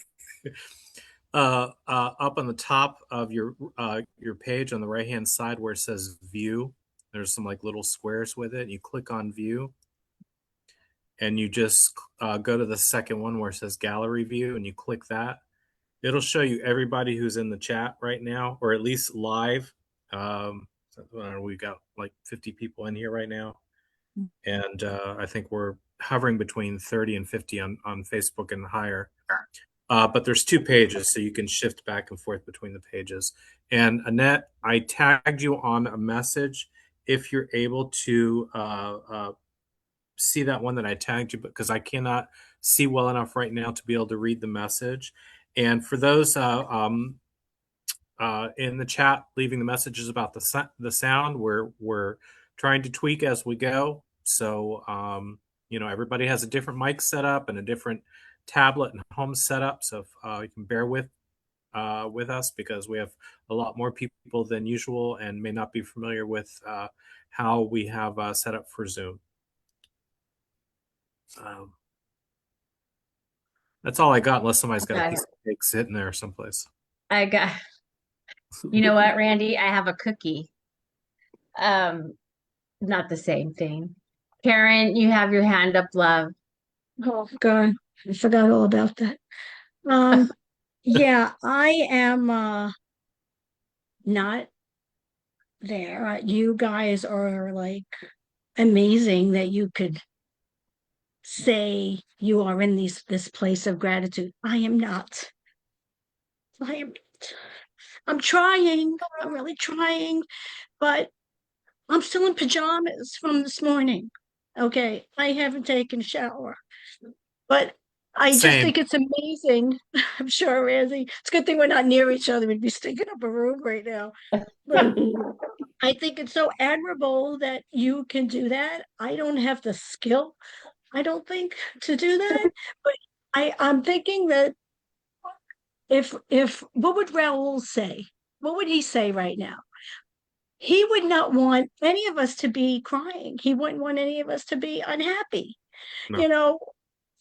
[SPEAKER 3] up on the top of your page on the right hand side where it says view, there's some like little squares with it. You click on view and you just go to the second one where it says gallery view and you click that. It'll show you everybody who's in the chat right now, or at least live. We've got like 50 people in here right now. And I think we're hovering between 30 and 50 on Facebook and higher. But there's two pages, so you can shift back and forth between the pages. And Annette, I tagged you on a message. If you're able to see that one that I tagged you, because I cannot see well enough right now to be able to read the message. And for those in the chat leaving the messages about the sound, we're trying to tweak as we go. So everybody has a different mic setup and a different tablet and home setup. So if, you can bear with us because we have a lot more people than usual and may not be familiar with how we have set up for Zoom. That's all I got, unless somebody's got a piece of cake sitting there someplace.
[SPEAKER 1] You know what, Randy? I have a cookie. Not the same thing. Karen, you have your hand up, love.
[SPEAKER 11] Oh God, I forgot all about that. Yeah, I am not there. You guys are like amazing that you could say you are in this place of gratitude. I am not. I'm trying. I'm really trying, but I'm still in pajamas from this morning. Okay, I haven't taken a shower, but I just
[SPEAKER 3] Same.
[SPEAKER 11] think it's amazing. I'm sure, Randy. It's a good thing we're not near each other. We'd be stinking up a room right now. But I think it's so admirable that you can do that. I don't have the skill, I don't think, to do that. But I'm thinking that if what would Raul say? What would he say right now? He would not want any of us to be crying. He wouldn't want any of us to be unhappy.
[SPEAKER 3] No.
[SPEAKER 11] You know,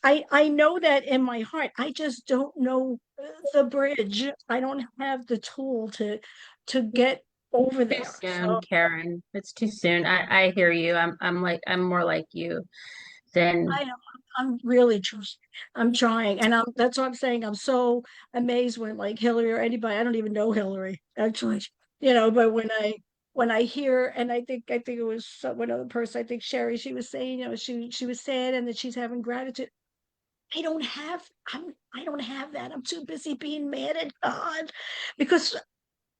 [SPEAKER 11] I know that in my heart. I just don't know the bridge. I don't have the tool to get over
[SPEAKER 1] Too
[SPEAKER 11] there.
[SPEAKER 1] soon,
[SPEAKER 11] So
[SPEAKER 1] Karen. It's too soon. I hear you. I'm more like you than
[SPEAKER 11] I know I'm really I'm trying, and that's what I'm saying. I'm so amazed when like Hillary or anybody. I don't even know Hillary actually, but when I hear, and I think it was one other person. I think Sherry. She was saying, she was sad and that she's having gratitude. I don't have I don't have that. I'm too busy being mad at God because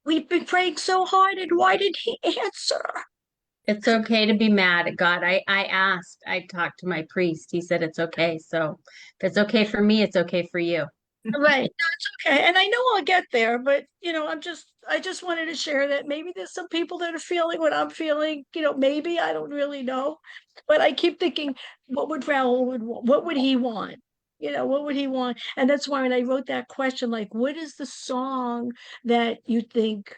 [SPEAKER 11] we've been praying so hard, and why did He answer?
[SPEAKER 1] it's okay to be mad at God. I talked to my priest. He said it's okay. So if it's okay for me, it's okay for you.
[SPEAKER 11] Right. No, it's okay. And I know I'll get there, but I just wanted to share that maybe there's some people that are feeling what I'm feeling, maybe I don't really know. But I keep thinking, what would Raul would want? What would he want? What would he want? And that's why when I wrote that question, like, what is the song that you think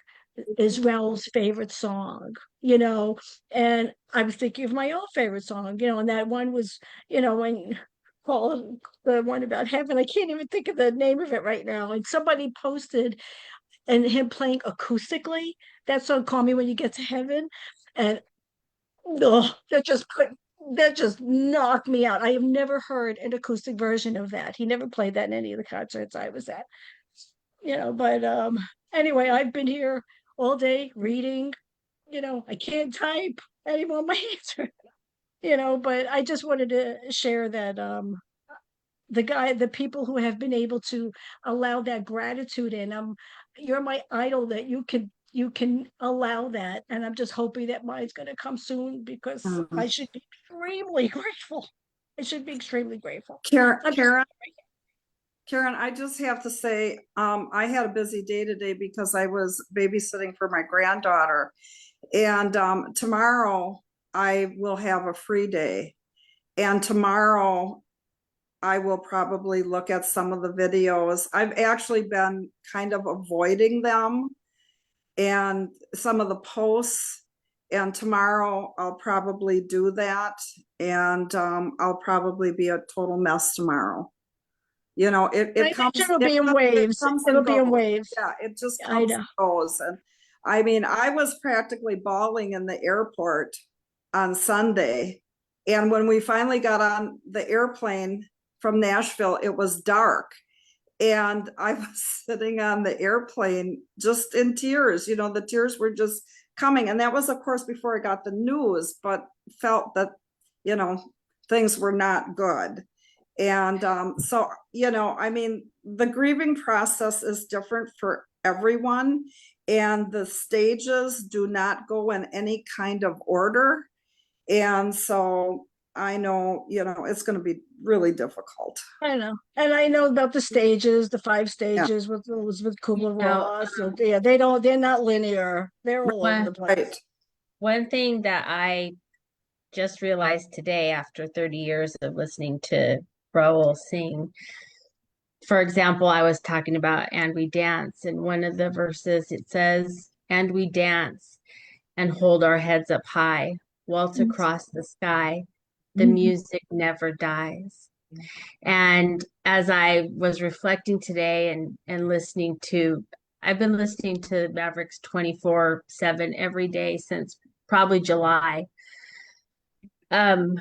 [SPEAKER 11] is Raul's favorite song? And I was thinking of my own favorite song, and that one was, when Paul, the one about heaven. I can't even think of the name of it right now. And somebody posted and him playing acoustically that song, Call Me When You Get to Heaven. And oh, that just knocked me out. I have never heard an acoustic version of that. He never played that in any of the concerts I was at. But anyway, I've been here all day reading. I can't type anymore. My hands are, but I just wanted to share that the people who have been able to allow that gratitude in. You're my idol that you can allow that, and I'm just hoping that mine's going to come soon because
[SPEAKER 4] Mhm.
[SPEAKER 11] I should be extremely grateful. I should be extremely grateful.
[SPEAKER 4] Karen,
[SPEAKER 11] I'm just,
[SPEAKER 4] Karen, I just have to say, I had a busy day today because I was babysitting for my granddaughter. And tomorrow I will have a free day. And tomorrow I will probably look at some of the videos. I've actually been kind of avoiding them and some of the posts. And tomorrow I'll probably do that. And I'll probably be a total mess tomorrow.
[SPEAKER 11] I
[SPEAKER 4] It
[SPEAKER 11] think
[SPEAKER 4] comes,
[SPEAKER 11] it'll be in
[SPEAKER 4] it
[SPEAKER 11] waves.
[SPEAKER 4] comes
[SPEAKER 11] It'll
[SPEAKER 4] and
[SPEAKER 11] be in
[SPEAKER 4] goes.
[SPEAKER 11] waves.
[SPEAKER 4] Yeah, it just
[SPEAKER 11] I
[SPEAKER 4] comes
[SPEAKER 11] know.
[SPEAKER 4] and goes. And I mean, I was practically bawling in the airport on Sunday. And when we finally got on the airplane from Nashville, it was dark. And I was sitting on the airplane just in tears. The tears were just coming. And that was, of course, before I got the news, but felt that, you know, things were not good. And so, I mean, the grieving process is different for everyone, and the stages do not go in any kind of order. And so I know, it's going to be really difficult.
[SPEAKER 11] I know. And I know about the stages, the 5
[SPEAKER 4] Yeah.
[SPEAKER 11] stages with Elizabeth
[SPEAKER 1] You know,
[SPEAKER 11] Kubler-Ross. So yeah, they're not linear. They're all over
[SPEAKER 1] one
[SPEAKER 11] the place.
[SPEAKER 4] Right.
[SPEAKER 1] one thing that I just realized today after 30 years of listening to Raul sing. For example, I was talking about "And We Dance," and one of the verses it says, "And we dance and hold our heads up high, waltz across the sky. The music never dies." And as I was reflecting today and listening to, I've been listening to Mavericks 24/7 every day since probably July. Um,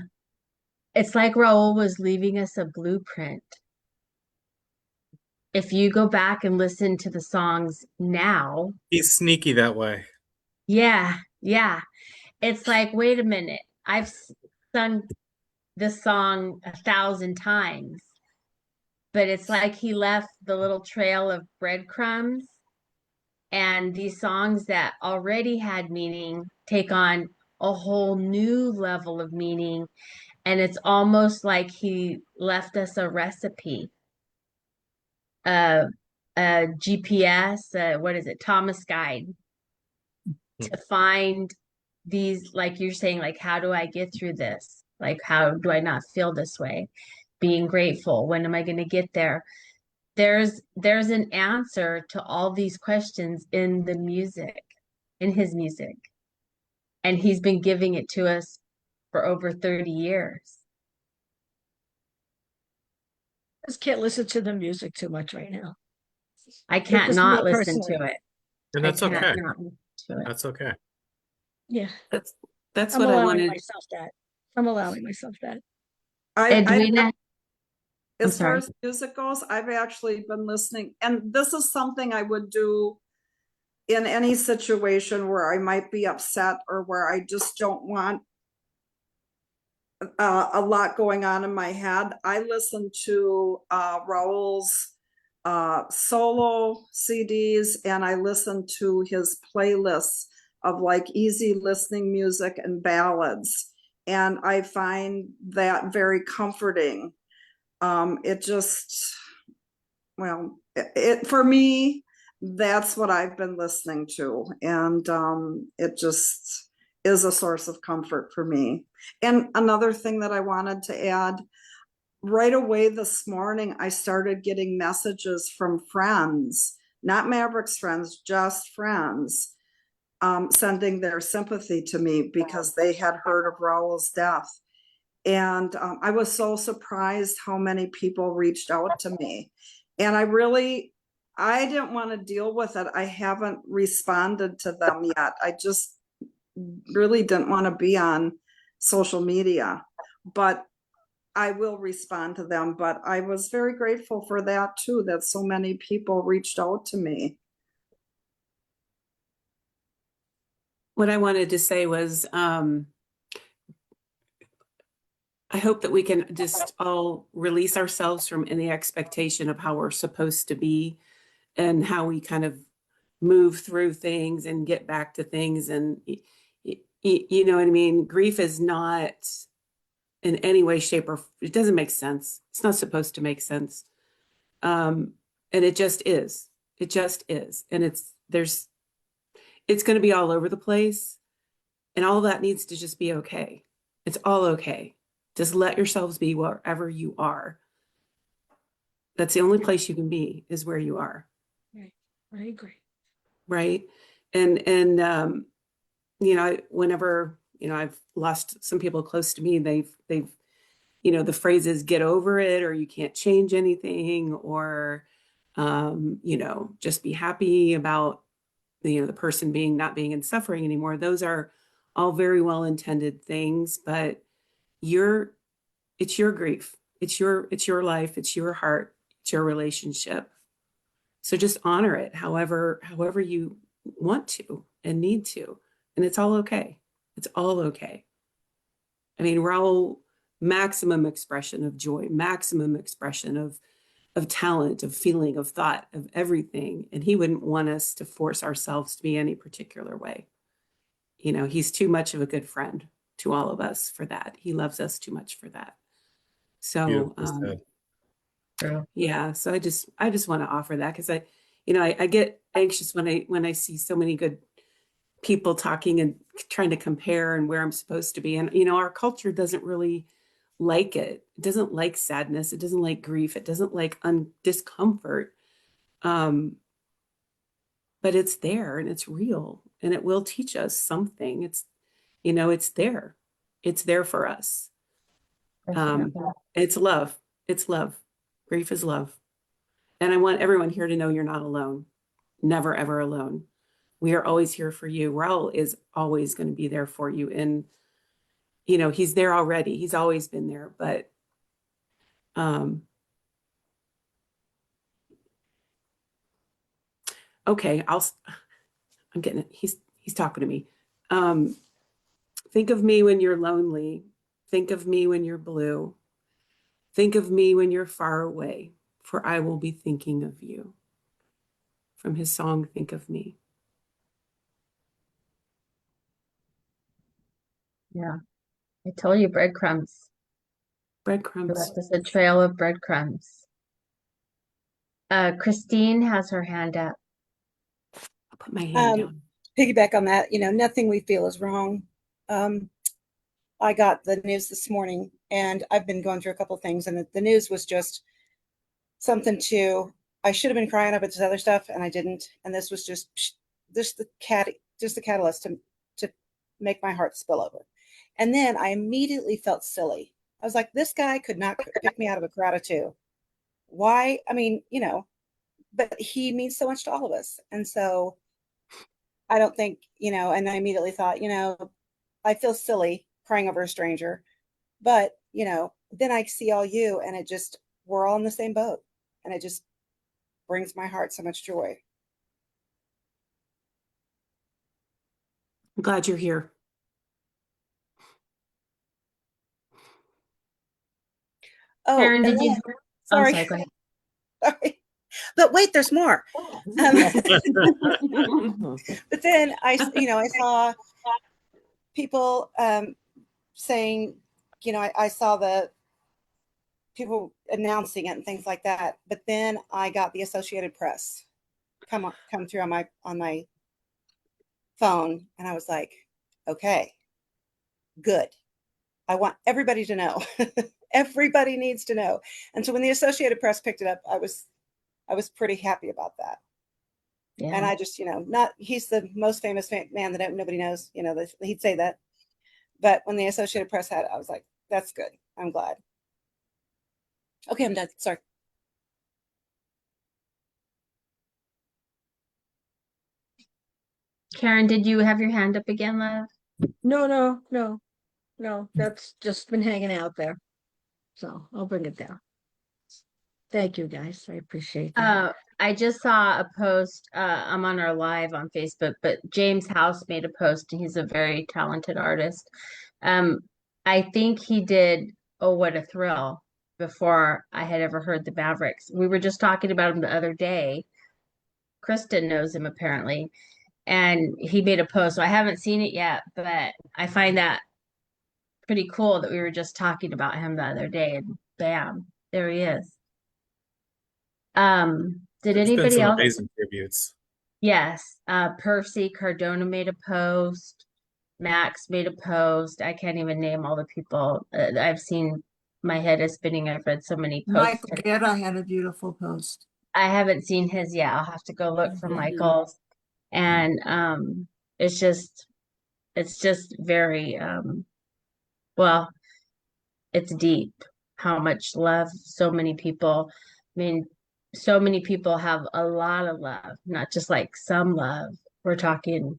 [SPEAKER 1] it's like Raul was leaving us a blueprint. If you go back and listen to the songs now,
[SPEAKER 3] He's sneaky that way.
[SPEAKER 1] yeah, it's like, wait a minute, I've sung this song 1,000 times, but it's like he left the little trail of breadcrumbs, and these songs that already had meaning take on a whole new level of meaning, and it's almost like he left us a recipe, uh, a GPS, what is it, Thomas Guide, to find these, like you're saying, like, how do I get through this? Like, how do I not feel this way? Being grateful. When am I going to get there? there's an answer to all these questions in the music, in his music. And he's been giving it to us for over 30 years.
[SPEAKER 11] Just can't listen to the music too much right now.
[SPEAKER 1] I
[SPEAKER 11] It's
[SPEAKER 1] can't
[SPEAKER 11] just
[SPEAKER 1] not
[SPEAKER 11] me
[SPEAKER 1] listen to
[SPEAKER 11] personally.
[SPEAKER 1] it.
[SPEAKER 3] And
[SPEAKER 1] I
[SPEAKER 3] that's
[SPEAKER 1] can't
[SPEAKER 3] okay.
[SPEAKER 1] not listen to it.
[SPEAKER 3] That's okay.
[SPEAKER 11] Yeah,
[SPEAKER 12] That's
[SPEAKER 11] I'm
[SPEAKER 12] what I
[SPEAKER 11] allowing
[SPEAKER 12] wanted.
[SPEAKER 11] myself that. I'm allowing myself that.
[SPEAKER 4] I
[SPEAKER 1] Edwina, I'm
[SPEAKER 4] as far
[SPEAKER 1] sorry.
[SPEAKER 4] as music goes, I've actually been listening, and this is something I would do in any situation where I might be upset or where I just don't want a lot going on in my head. I listen to Raul's solo CDs, and I listen to his playlists of like easy listening music and ballads. And I find that very comforting. It just, well, it for me, that's what I've been listening to. And it just is a source of comfort for me. And another thing that I wanted to add, right away this morning, I started getting messages from friends, not Mavericks friends, just friends, sending their sympathy to me because they had heard of Raul's death. And I was so surprised how many people reached out to me. And I didn't want to deal with it. I haven't responded to them yet. I just really didn't want to be on social media, but I will respond to them. But I was very grateful for that too, that so many people reached out to me.
[SPEAKER 12] What I wanted to say was, I hope that we can just all release ourselves from any expectation of how we're supposed to be and how we kind of move through things and get back to things. And you know what I mean? Grief is not in any way, shape, or it doesn't make sense. It's not supposed to make sense. And it just is. It just is. And it's going to be all over the place. And all of that needs to just be okay. It's all okay. Just let yourselves be wherever you are. That's the only place you can be is where you are.
[SPEAKER 11] Right. I agree.
[SPEAKER 12] Right. And you know, whenever, you know, I've lost some people close to me, they've, you know, the phrases get over it, or you can't change anything, or, you know, just be happy about, you know, the person not being in suffering anymore. Those are all very well intended things, but it's your grief. It's your life. It's your heart. It's your relationship. So just honor it however you want to and need to. And it's all okay. It's all okay. I mean, Raul, maximum expression of joy, maximum expression of talent, of feeling, of thought, of everything. And he wouldn't want us to force ourselves to be any particular way. You know, he's too much of a good friend to all of us for that. He loves us too much for that. So, yeah, so I just want to offer that because I get anxious when I see so many good people talking and trying to compare and where I'm supposed to be. And, you know, our culture doesn't really like it. It doesn't like sadness. It doesn't like grief. It doesn't like discomfort. But it's there and it's real and it will teach us something. It's, you know, it's there. It's there for us. It's love. It's love. Grief is love. And I want everyone here to know you're not alone. Never, ever alone. We are always here for you. Raul is always going to be there for you. And, you know, he's there already. He's always been there. But okay, I'm getting it. He's talking to me. Think of me when you're lonely. Think of me when you're blue. Think of me when you're far away, for I will be thinking of you. From his song, Think of Me.
[SPEAKER 1] Yeah. I told you breadcrumbs.
[SPEAKER 12] Breadcrumbs.
[SPEAKER 1] Left us a trail of breadcrumbs. Christine has her hand up.
[SPEAKER 12] I'll put my hand down.
[SPEAKER 13] Piggyback on that, you know, nothing we feel is wrong. I got the news this morning and I've been going through a couple things, and the news was just something to I should have been crying up at this other stuff and I didn't. And this was just the catalyst to make my heart spill over. And then I immediately felt silly. I was like, this guy could not pick me out of a crowd of two. Why? I mean, but he means so much to all of us. And so I don't think, and I immediately thought, I feel silly crying over a stranger, but, then I see all you and we're all in the same boat. And it just brings my heart so much joy.
[SPEAKER 12] I'm glad you're here.
[SPEAKER 13] Oh,
[SPEAKER 1] Karen, did you?
[SPEAKER 13] sorry.
[SPEAKER 1] Sorry, go ahead.
[SPEAKER 13] Sorry. But wait, there's more. But then I saw people saying, I saw the people announcing it and things like that. But then I got the Associated Press come through on my phone, and I was like, okay, good. I want everybody to know. Everybody needs to know. And so when the Associated Press picked it up, I was pretty happy about that. Yeah. And I just, he's the most famous man that nobody knows, he'd say that. But when the Associated Press had it, I was like, that's good. I'm glad. Okay, I'm done. Sorry.
[SPEAKER 1] Karen, did you have your hand up again, love?
[SPEAKER 11] No. That's just been hanging out there. So I'll bring it down. Thank you, guys. I appreciate that.
[SPEAKER 1] I just saw a post. I'm on our live on Facebook, but James House made a post, and he's a very talented artist. I think he did "Oh What a Thrill" before I had ever heard the Mavericks. We were just talking about him the other day. Kristen knows him apparently, and he made a post. So I haven't seen it yet, but I find that pretty cool that we were just talking about him the other day, and bam, there he is. Did
[SPEAKER 3] There's been
[SPEAKER 1] anybody
[SPEAKER 3] some
[SPEAKER 1] else?
[SPEAKER 3] amazing tributes.
[SPEAKER 1] Yes. Percy Cardona made a post. Max made a post. I can't even name all the people. I've seen, my head is spinning. I've read so many posts.
[SPEAKER 7] Michael Guerra had a beautiful post.
[SPEAKER 1] I haven't seen his yet. I'll have to go look for Michael's. And it's just very well, it's deep how much love so many people, I mean, so many people have a lot of love, not just like some love. We're talking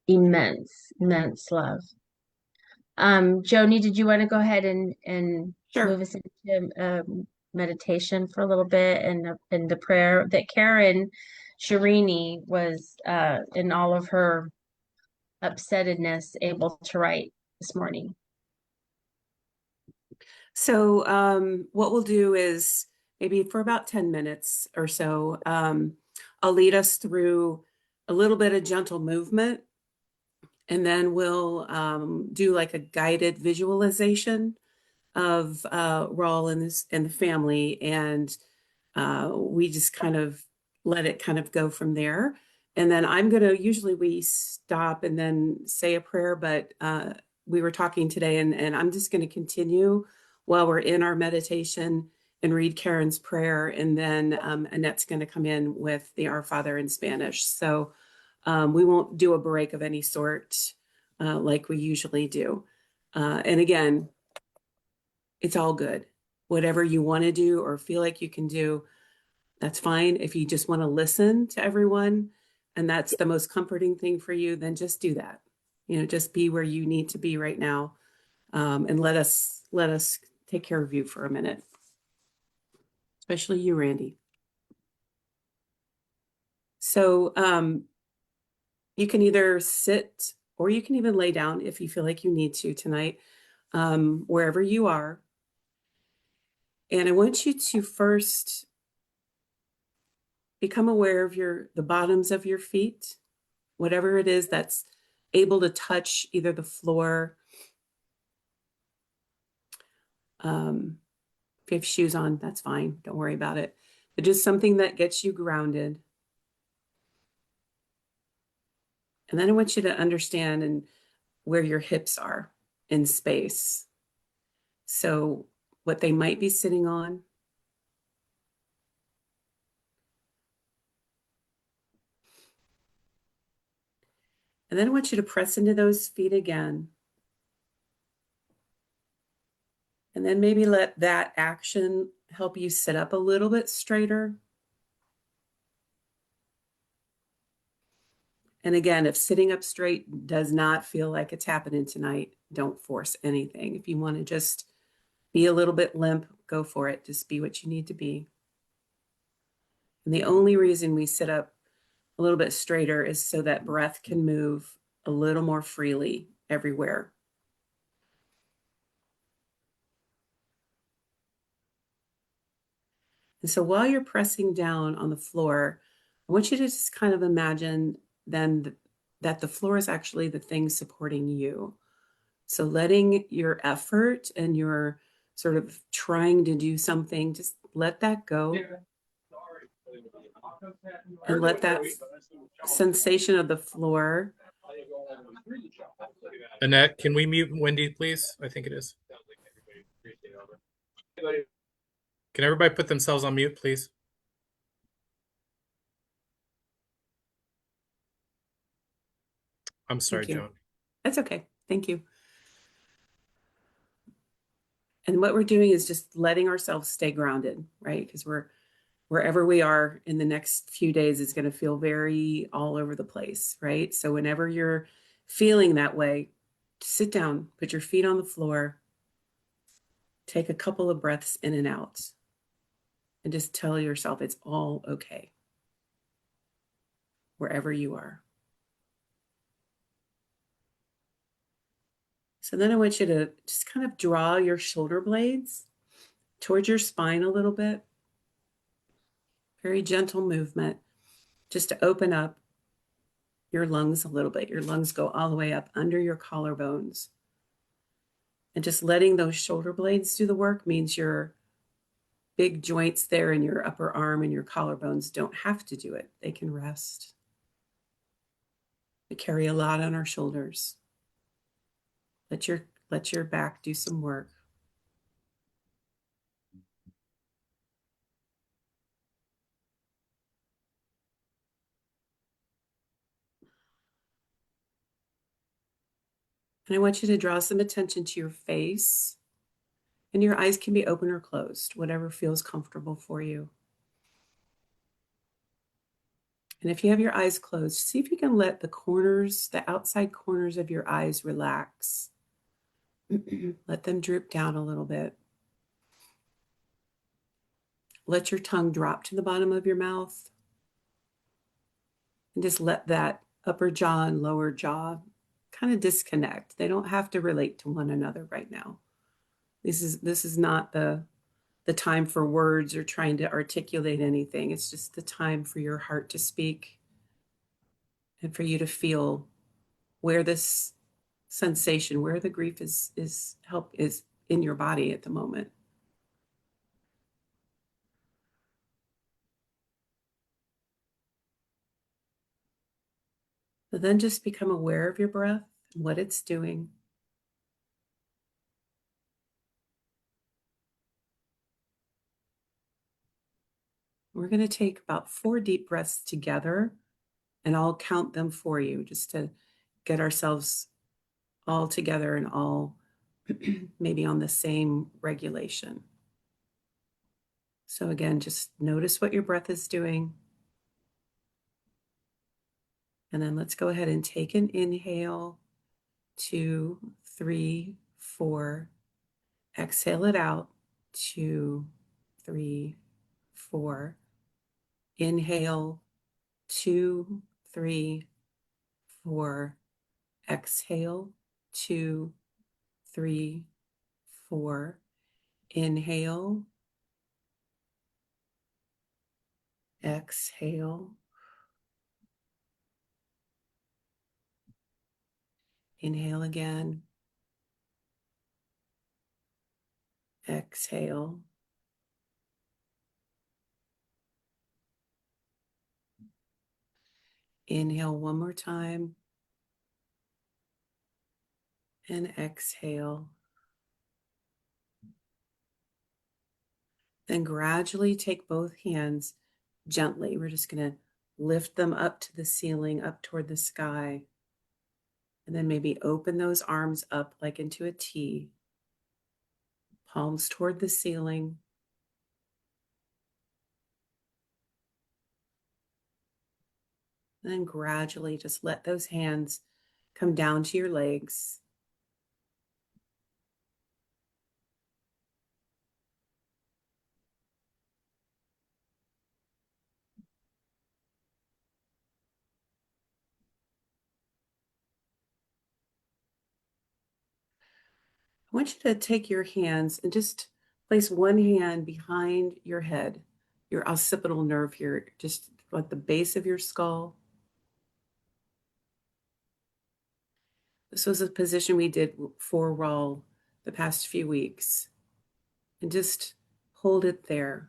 [SPEAKER 1] immense love. Joni, did you want to go ahead and
[SPEAKER 12] Sure.
[SPEAKER 1] move us into meditation for a little bit and the prayer that Karen Shirini was in all of her upsettedness able to write this morning?
[SPEAKER 12] So what we'll do is maybe for about 10 minutes or so, I'll lead us through a little bit of gentle movement, and then we'll do like a guided visualization of Raul and the family, and we just kind of let it kind of go from there. And then usually we stop and then say a prayer, but we were talking today, and I'm just going to continue while we're in our meditation and read Karen's prayer, and then Annette's going to come in with the Our Father in Spanish. So we won't do a break of any sort like we usually do. And again, it's all good. Whatever you want to do or feel like you can do, that's fine. If you just want to listen to everyone and that's the most comforting thing for you, then just do that. Just be where you need to be right now, and let us take care of you for a minute, especially you, Randy. So you can either sit or you can even lay down if you feel like you need to tonight, wherever you are. And I want you to first become aware of the bottoms of your feet, whatever it is that's able to touch either the floor. If you have shoes on, that's fine. Don't worry about it. But just something that gets you grounded. And then I want you to understand where your hips are in space. So what they might be sitting on. And then I want you to press into those feet again. And then maybe let that action help you sit up a little bit straighter. And again, if sitting up straight does not feel like it's happening tonight, don't force anything. If you want to just be a little bit limp, go for it. Just be what you need to be. And the only reason we sit up a little bit straighter is so that breath can move a little more freely everywhere. And so while you're pressing down on the floor, I want you to just kind of imagine then that the floor is actually the thing supporting you. So letting your effort and your sort of trying to do something, just let that go. And let that sensation of the floor.
[SPEAKER 3] Annette, can we mute Wendy, please? I think it is. Can everybody put themselves on mute, please? I'm sorry, Joan.
[SPEAKER 12] That's okay. Thank you. And what we're doing is just letting ourselves stay grounded, right? Because wherever we are in the next few days is going to feel very all over the place, right? So whenever you're feeling that way, sit down, put your feet on the floor, take a couple of breaths in and out, and just tell yourself it's all okay, wherever you are. So then I want you to just kind of draw your shoulder blades towards your spine a little bit. Very gentle movement, just to open up your lungs a little bit. Your lungs go all the way up under your collarbones. And just letting those shoulder blades do the work means your big joints there in your upper arm and your collarbones don't have to do it. They can rest. We carry a lot on our shoulders. Let your back do some work. And I want you to draw some attention to your face. And your eyes can be open or closed, whatever feels comfortable for you. And if you have your eyes closed, see if you can let the corners, the outside corners of your eyes relax. Let them droop down a little bit. Let your tongue drop to the bottom of your mouth. And just let that upper jaw and lower jaw kind of disconnect. They don't have to relate to one another right now. This is not the time for words or trying to articulate anything. It's just the time for your heart to speak and for you to feel where this sensation, where the grief is in your body at the moment. But then just become aware of your breath and what it's doing. We're going to take about 4 deep breaths together, and I'll count them for you just to get ourselves all together and all maybe on the same regulation. So again, just notice what your breath is doing. And then let's go ahead and take an inhale, 2, 3, 4. Exhale it out, 2, 3, 4. Inhale, 2, 3, 4. Exhale, 2, 3, 4. Inhale, exhale. Inhale again. Exhale. Inhale one more time. And exhale. Then gradually take both hands gently. We're just going to lift them up to the ceiling, up toward the sky. And then maybe open those arms up like into a T, palms toward the ceiling. And then gradually just let those hands come down to your legs. I want you to take your hands and just place one hand behind your head, your occipital nerve here, just at the base of your skull. This was a position we did for Raul the past few weeks. And just hold it there.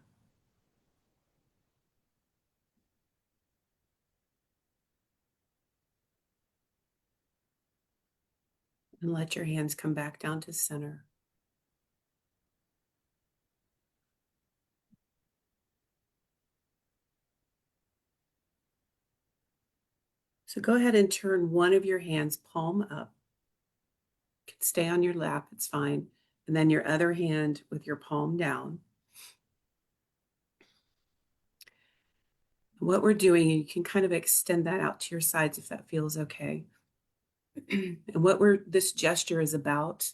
[SPEAKER 12] And let your hands come back down to center. So go ahead and turn one of your hands palm up. You can stay on your lap, it's fine. And then your other hand with your palm down. And what we're doing, you can kind of extend that out to your sides if that feels okay. And what this gesture is about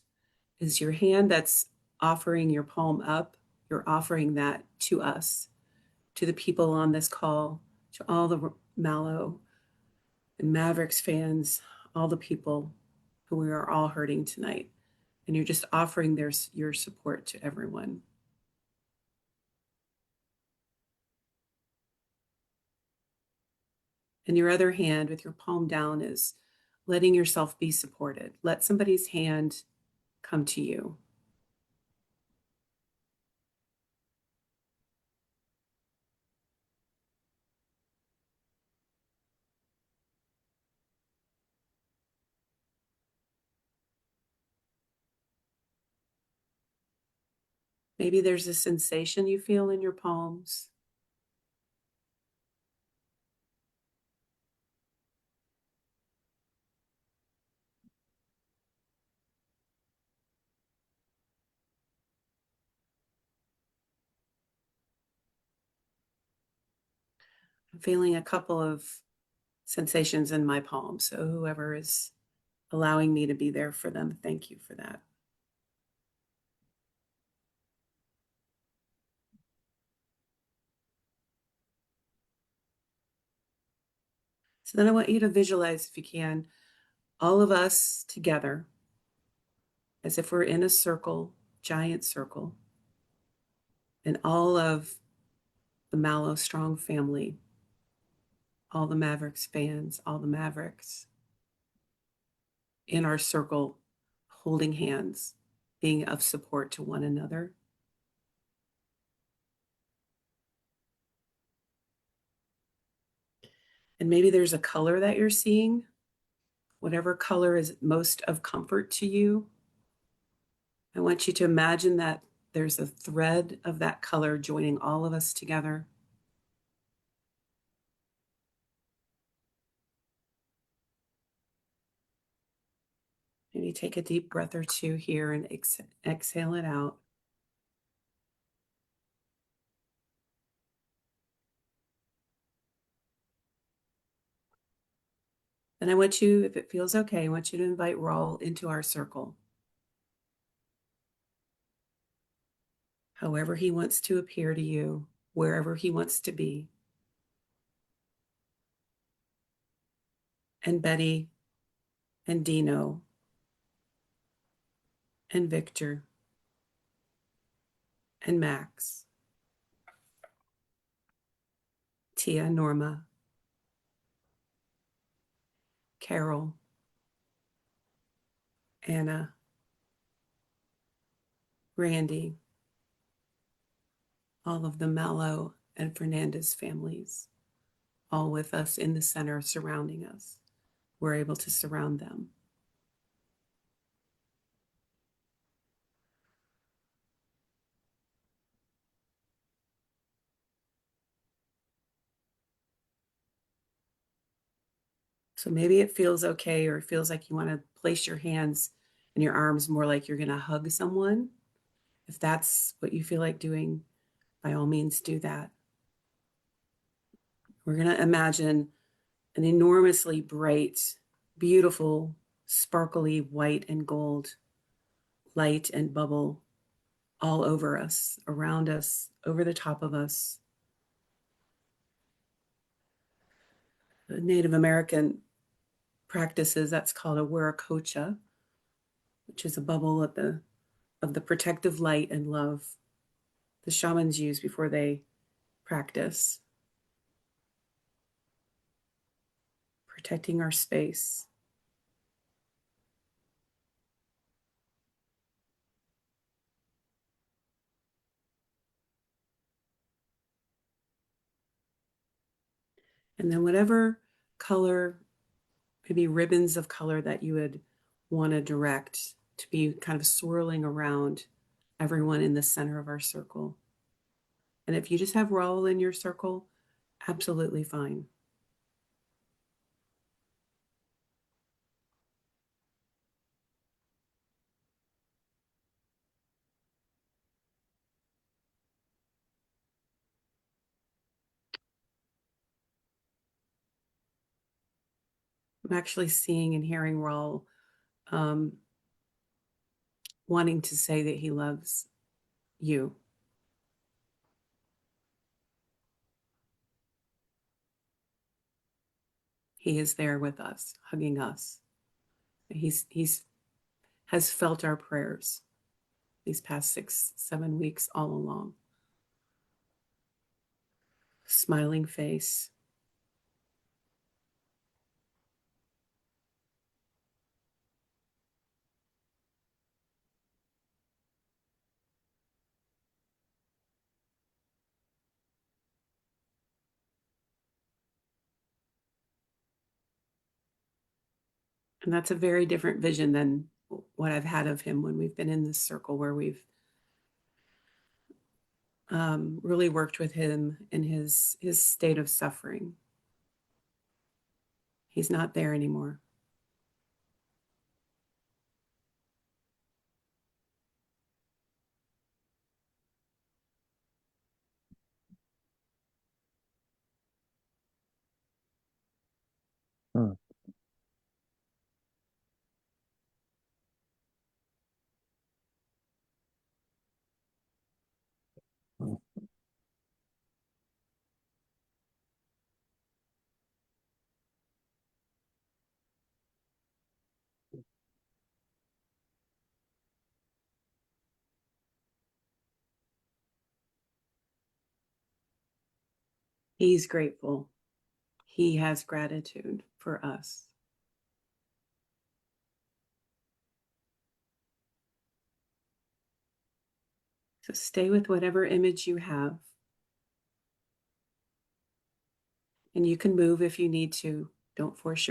[SPEAKER 12] is your hand that's offering your palm up, you're offering that to us, to the people on this call, to all the Malo and Mavericks fans, all the people who we are all hurting tonight. And you're just offering your support to everyone. And your other hand with your palm down is letting yourself be supported. Let somebody's hand come to you. Maybe there's a sensation you feel in your palms. I'm feeling a couple of sensations in my palms. So whoever is allowing me to be there for them, thank you for that. So then I want you to visualize, if you can, all of us together as if we're in a circle, giant circle, and all of the Malo Strong family, all the Mavericks fans, all the Mavericks in our circle, holding hands, being of support to one another. And maybe there's a color that you're seeing, whatever color is most of comfort to you. I want you to imagine that there's a thread of that color joining all of us together. Maybe take a deep breath or two here and exhale it out. And I want you, if it feels okay, I want you to invite Raul into our circle. However he wants to appear to you, wherever he wants to be. And Betty and Dino and Victor and Max, Tia, Norma, Carol, Anna, Randy, all of the Malo and Fernandez families, all with us in the center surrounding us. We're able to surround them. So maybe it feels okay, or it feels like you want to place your hands and your arms more like you're going to hug someone. If that's what you feel like doing, by all means do that. We're going to imagine an enormously bright, beautiful, sparkly white and gold light and bubble all over us, around us, over the top of us. The Native American practices, that's called a wiracocha, which is a bubble of the protective light and love the shamans use before they practice, protecting our space. And then whatever color, maybe ribbons of color that you would want to direct to be kind of swirling around everyone in the center of our circle. And if you just have Raul in your circle, absolutely fine. I'm actually seeing and hearing Raul wanting to say that he loves you. He is there with us, hugging us. He's has felt our prayers these past 6-7 weeks all along. Smiling face. And that's a very different vision than what I've had of him when we've been in this circle, where we've really worked with him in his state of suffering. He's not there anymore. He's grateful. He has gratitude for us. So stay with whatever image you have. And you can move if you need to. Don't force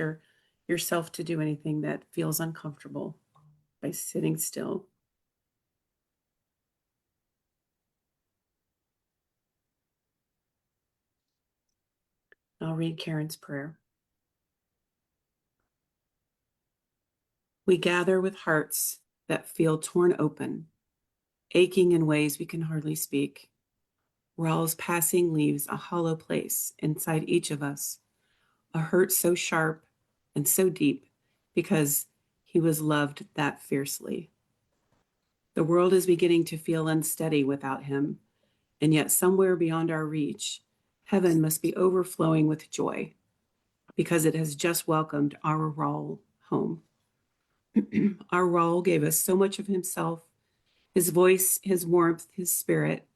[SPEAKER 12] yourself to do anything that feels uncomfortable by sitting still. I'll read Karen's prayer. We gather with hearts that feel torn open, aching in ways we can hardly speak. Raul's passing leaves a hollow place inside each of us, a hurt so sharp and so deep because he was loved that fiercely. The world is beginning to feel unsteady without him, and yet somewhere beyond our reach, heaven must be overflowing with joy because it has just welcomed our Raul home. Our Raul gave us so much of himself, his voice, his warmth, his spirit,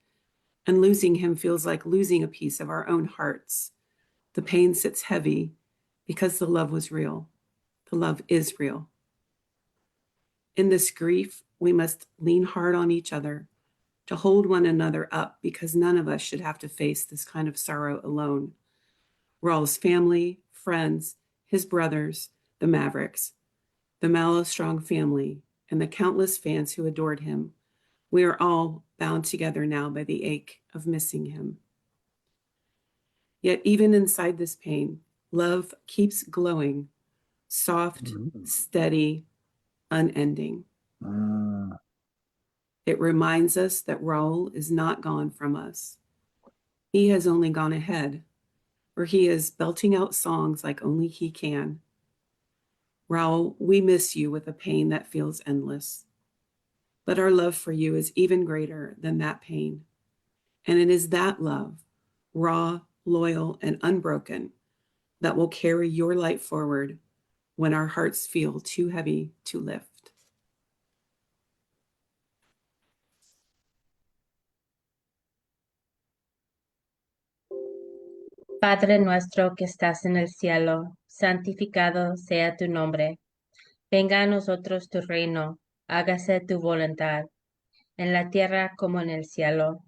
[SPEAKER 12] and losing him feels like losing a piece of our own hearts. The pain sits heavy because the love was real. The love is real. In this grief, we must lean hard on each other to hold one another up because none of us should have to face this kind of sorrow alone. Raul's family, friends, his brothers, the Mavericks, the Malo Strong Family, and the countless fans who adored him. We are all bound together now by the ache of missing him. Yet even inside this pain, love keeps glowing soft, steady, unending. It reminds us that Raul is not gone from us. He has only gone ahead, where he is belting out songs like only he can. Raul, we miss you with a pain that feels endless. But our love for you is even greater than that pain. And it is that love, raw, loyal, and unbroken, that will carry your light forward when our hearts feel too heavy to lift.
[SPEAKER 1] Padre nuestro que estás en el cielo, santificado sea tu nombre. Venga a nosotros tu reino, hágase tu voluntad, en la tierra como en el cielo.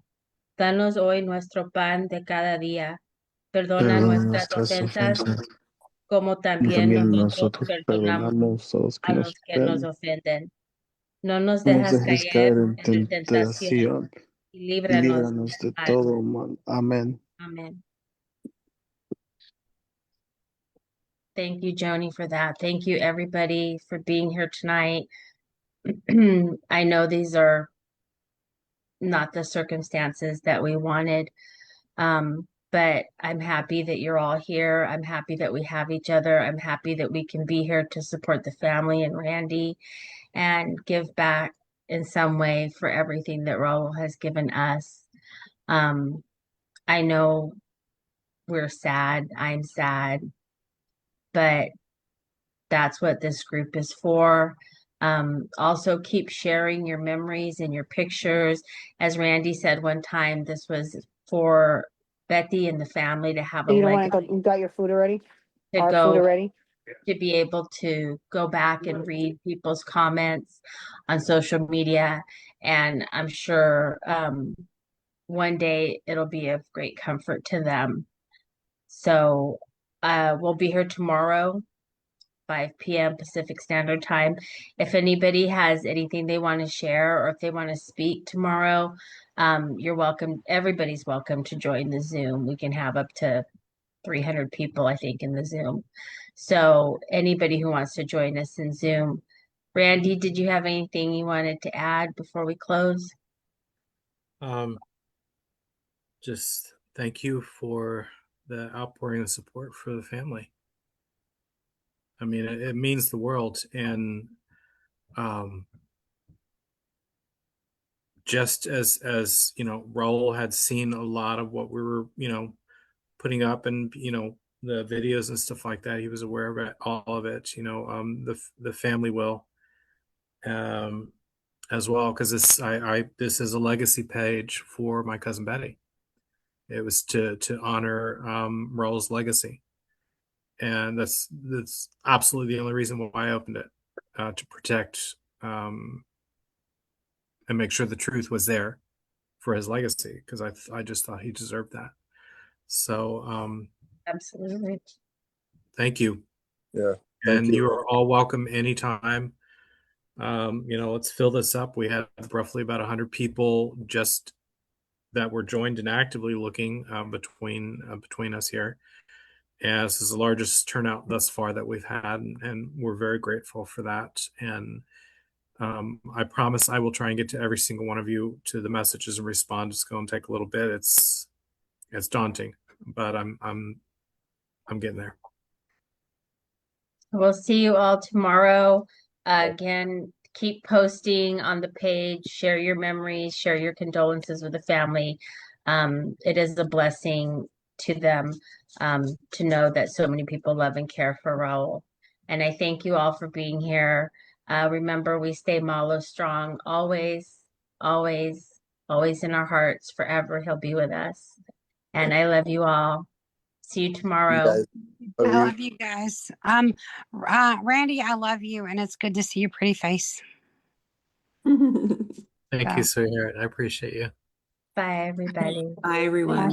[SPEAKER 1] Danos hoy nuestro pan de cada día. Perdona
[SPEAKER 14] Perdona
[SPEAKER 1] nuestras
[SPEAKER 14] nuestras
[SPEAKER 1] ofensas,
[SPEAKER 14] ofensas,
[SPEAKER 1] como
[SPEAKER 14] como
[SPEAKER 1] también
[SPEAKER 14] también
[SPEAKER 1] nosotros
[SPEAKER 14] nosotros
[SPEAKER 1] perdonamos
[SPEAKER 14] perdonamos a los que
[SPEAKER 1] a
[SPEAKER 14] nos
[SPEAKER 1] los que nos
[SPEAKER 14] ofenden.
[SPEAKER 1] ofenden. No nos
[SPEAKER 14] No nos
[SPEAKER 1] dejas
[SPEAKER 14] dejes caer
[SPEAKER 1] caer
[SPEAKER 14] en
[SPEAKER 1] en la tentación
[SPEAKER 14] tentación
[SPEAKER 1] y
[SPEAKER 14] y
[SPEAKER 1] líbranos
[SPEAKER 14] líbranos de
[SPEAKER 1] del mal.
[SPEAKER 14] todo mal. Amén.
[SPEAKER 1] Amen. Thank you, Joni, for that. Thank you, everybody, for being here tonight. I know these are not the circumstances that we wanted, but I'm happy that you're all here. I'm happy that we have each other. I'm happy that we can be here to support the family and Randy and give back in some way for everything that Raul has given us. I know we're sad. I'm sad, but that's what this group is for. Also keep sharing your memories and your pictures. As Randy said one time, this was for Betty and the family to have a
[SPEAKER 8] You don't want to
[SPEAKER 1] legacy
[SPEAKER 8] go, you got your food already?
[SPEAKER 1] to
[SPEAKER 8] Our food
[SPEAKER 1] go
[SPEAKER 8] already?
[SPEAKER 1] to be able to go back and read people's comments on social media. And I'm sure one day it'll be of great comfort to them. So we'll be here tomorrow, 5 p.m. Pacific Standard Time. If anybody has anything they want to share or if they want to speak tomorrow, you're welcome. Everybody's welcome to join the Zoom. We can have up to 300 people, I think, in the Zoom. So anybody who wants to join us in Zoom. Randy, did you have anything you wanted to add before we close?
[SPEAKER 3] Just thank you for the outpouring of support for the family. I mean, it means the world. And just as you know, Raul had seen a lot of what we were, putting up, and the videos and stuff like that. He was aware of it, all of it. The family will, as well, because this is a legacy page for my cousin Betty. It was to honor Raul's legacy, and that's absolutely the only reason why I opened it, to protect and make sure the truth was there for his legacy, because I just thought he deserved that. So
[SPEAKER 1] Absolutely.
[SPEAKER 3] thank you.
[SPEAKER 6] Yeah.
[SPEAKER 3] And you are all welcome anytime. Let's fill this up. We had roughly about 100 people just that were joined and actively looking between us here. And this is the largest turnout thus far that we've had, and we're very grateful for that. And I promise I will try and get to every single one of you to the messages and respond. It's going to take a little bit. It's daunting, but I'm getting there.
[SPEAKER 1] We'll see you all tomorrow. Again, keep posting on the page, share your memories, share your condolences with the family. It is a blessing to them to know that so many people love and care for Raul. And I thank you all for being here. Remember, we stay Malo strong, always, always, always in our hearts, forever. He'll be with us. And I love you all. See you tomorrow.
[SPEAKER 5] I love you guys. Randy, I love you, and it's good to see your pretty face.
[SPEAKER 3] Thank you, sweetheart. I appreciate you.
[SPEAKER 1] Bye, everybody.
[SPEAKER 12] Bye, everyone.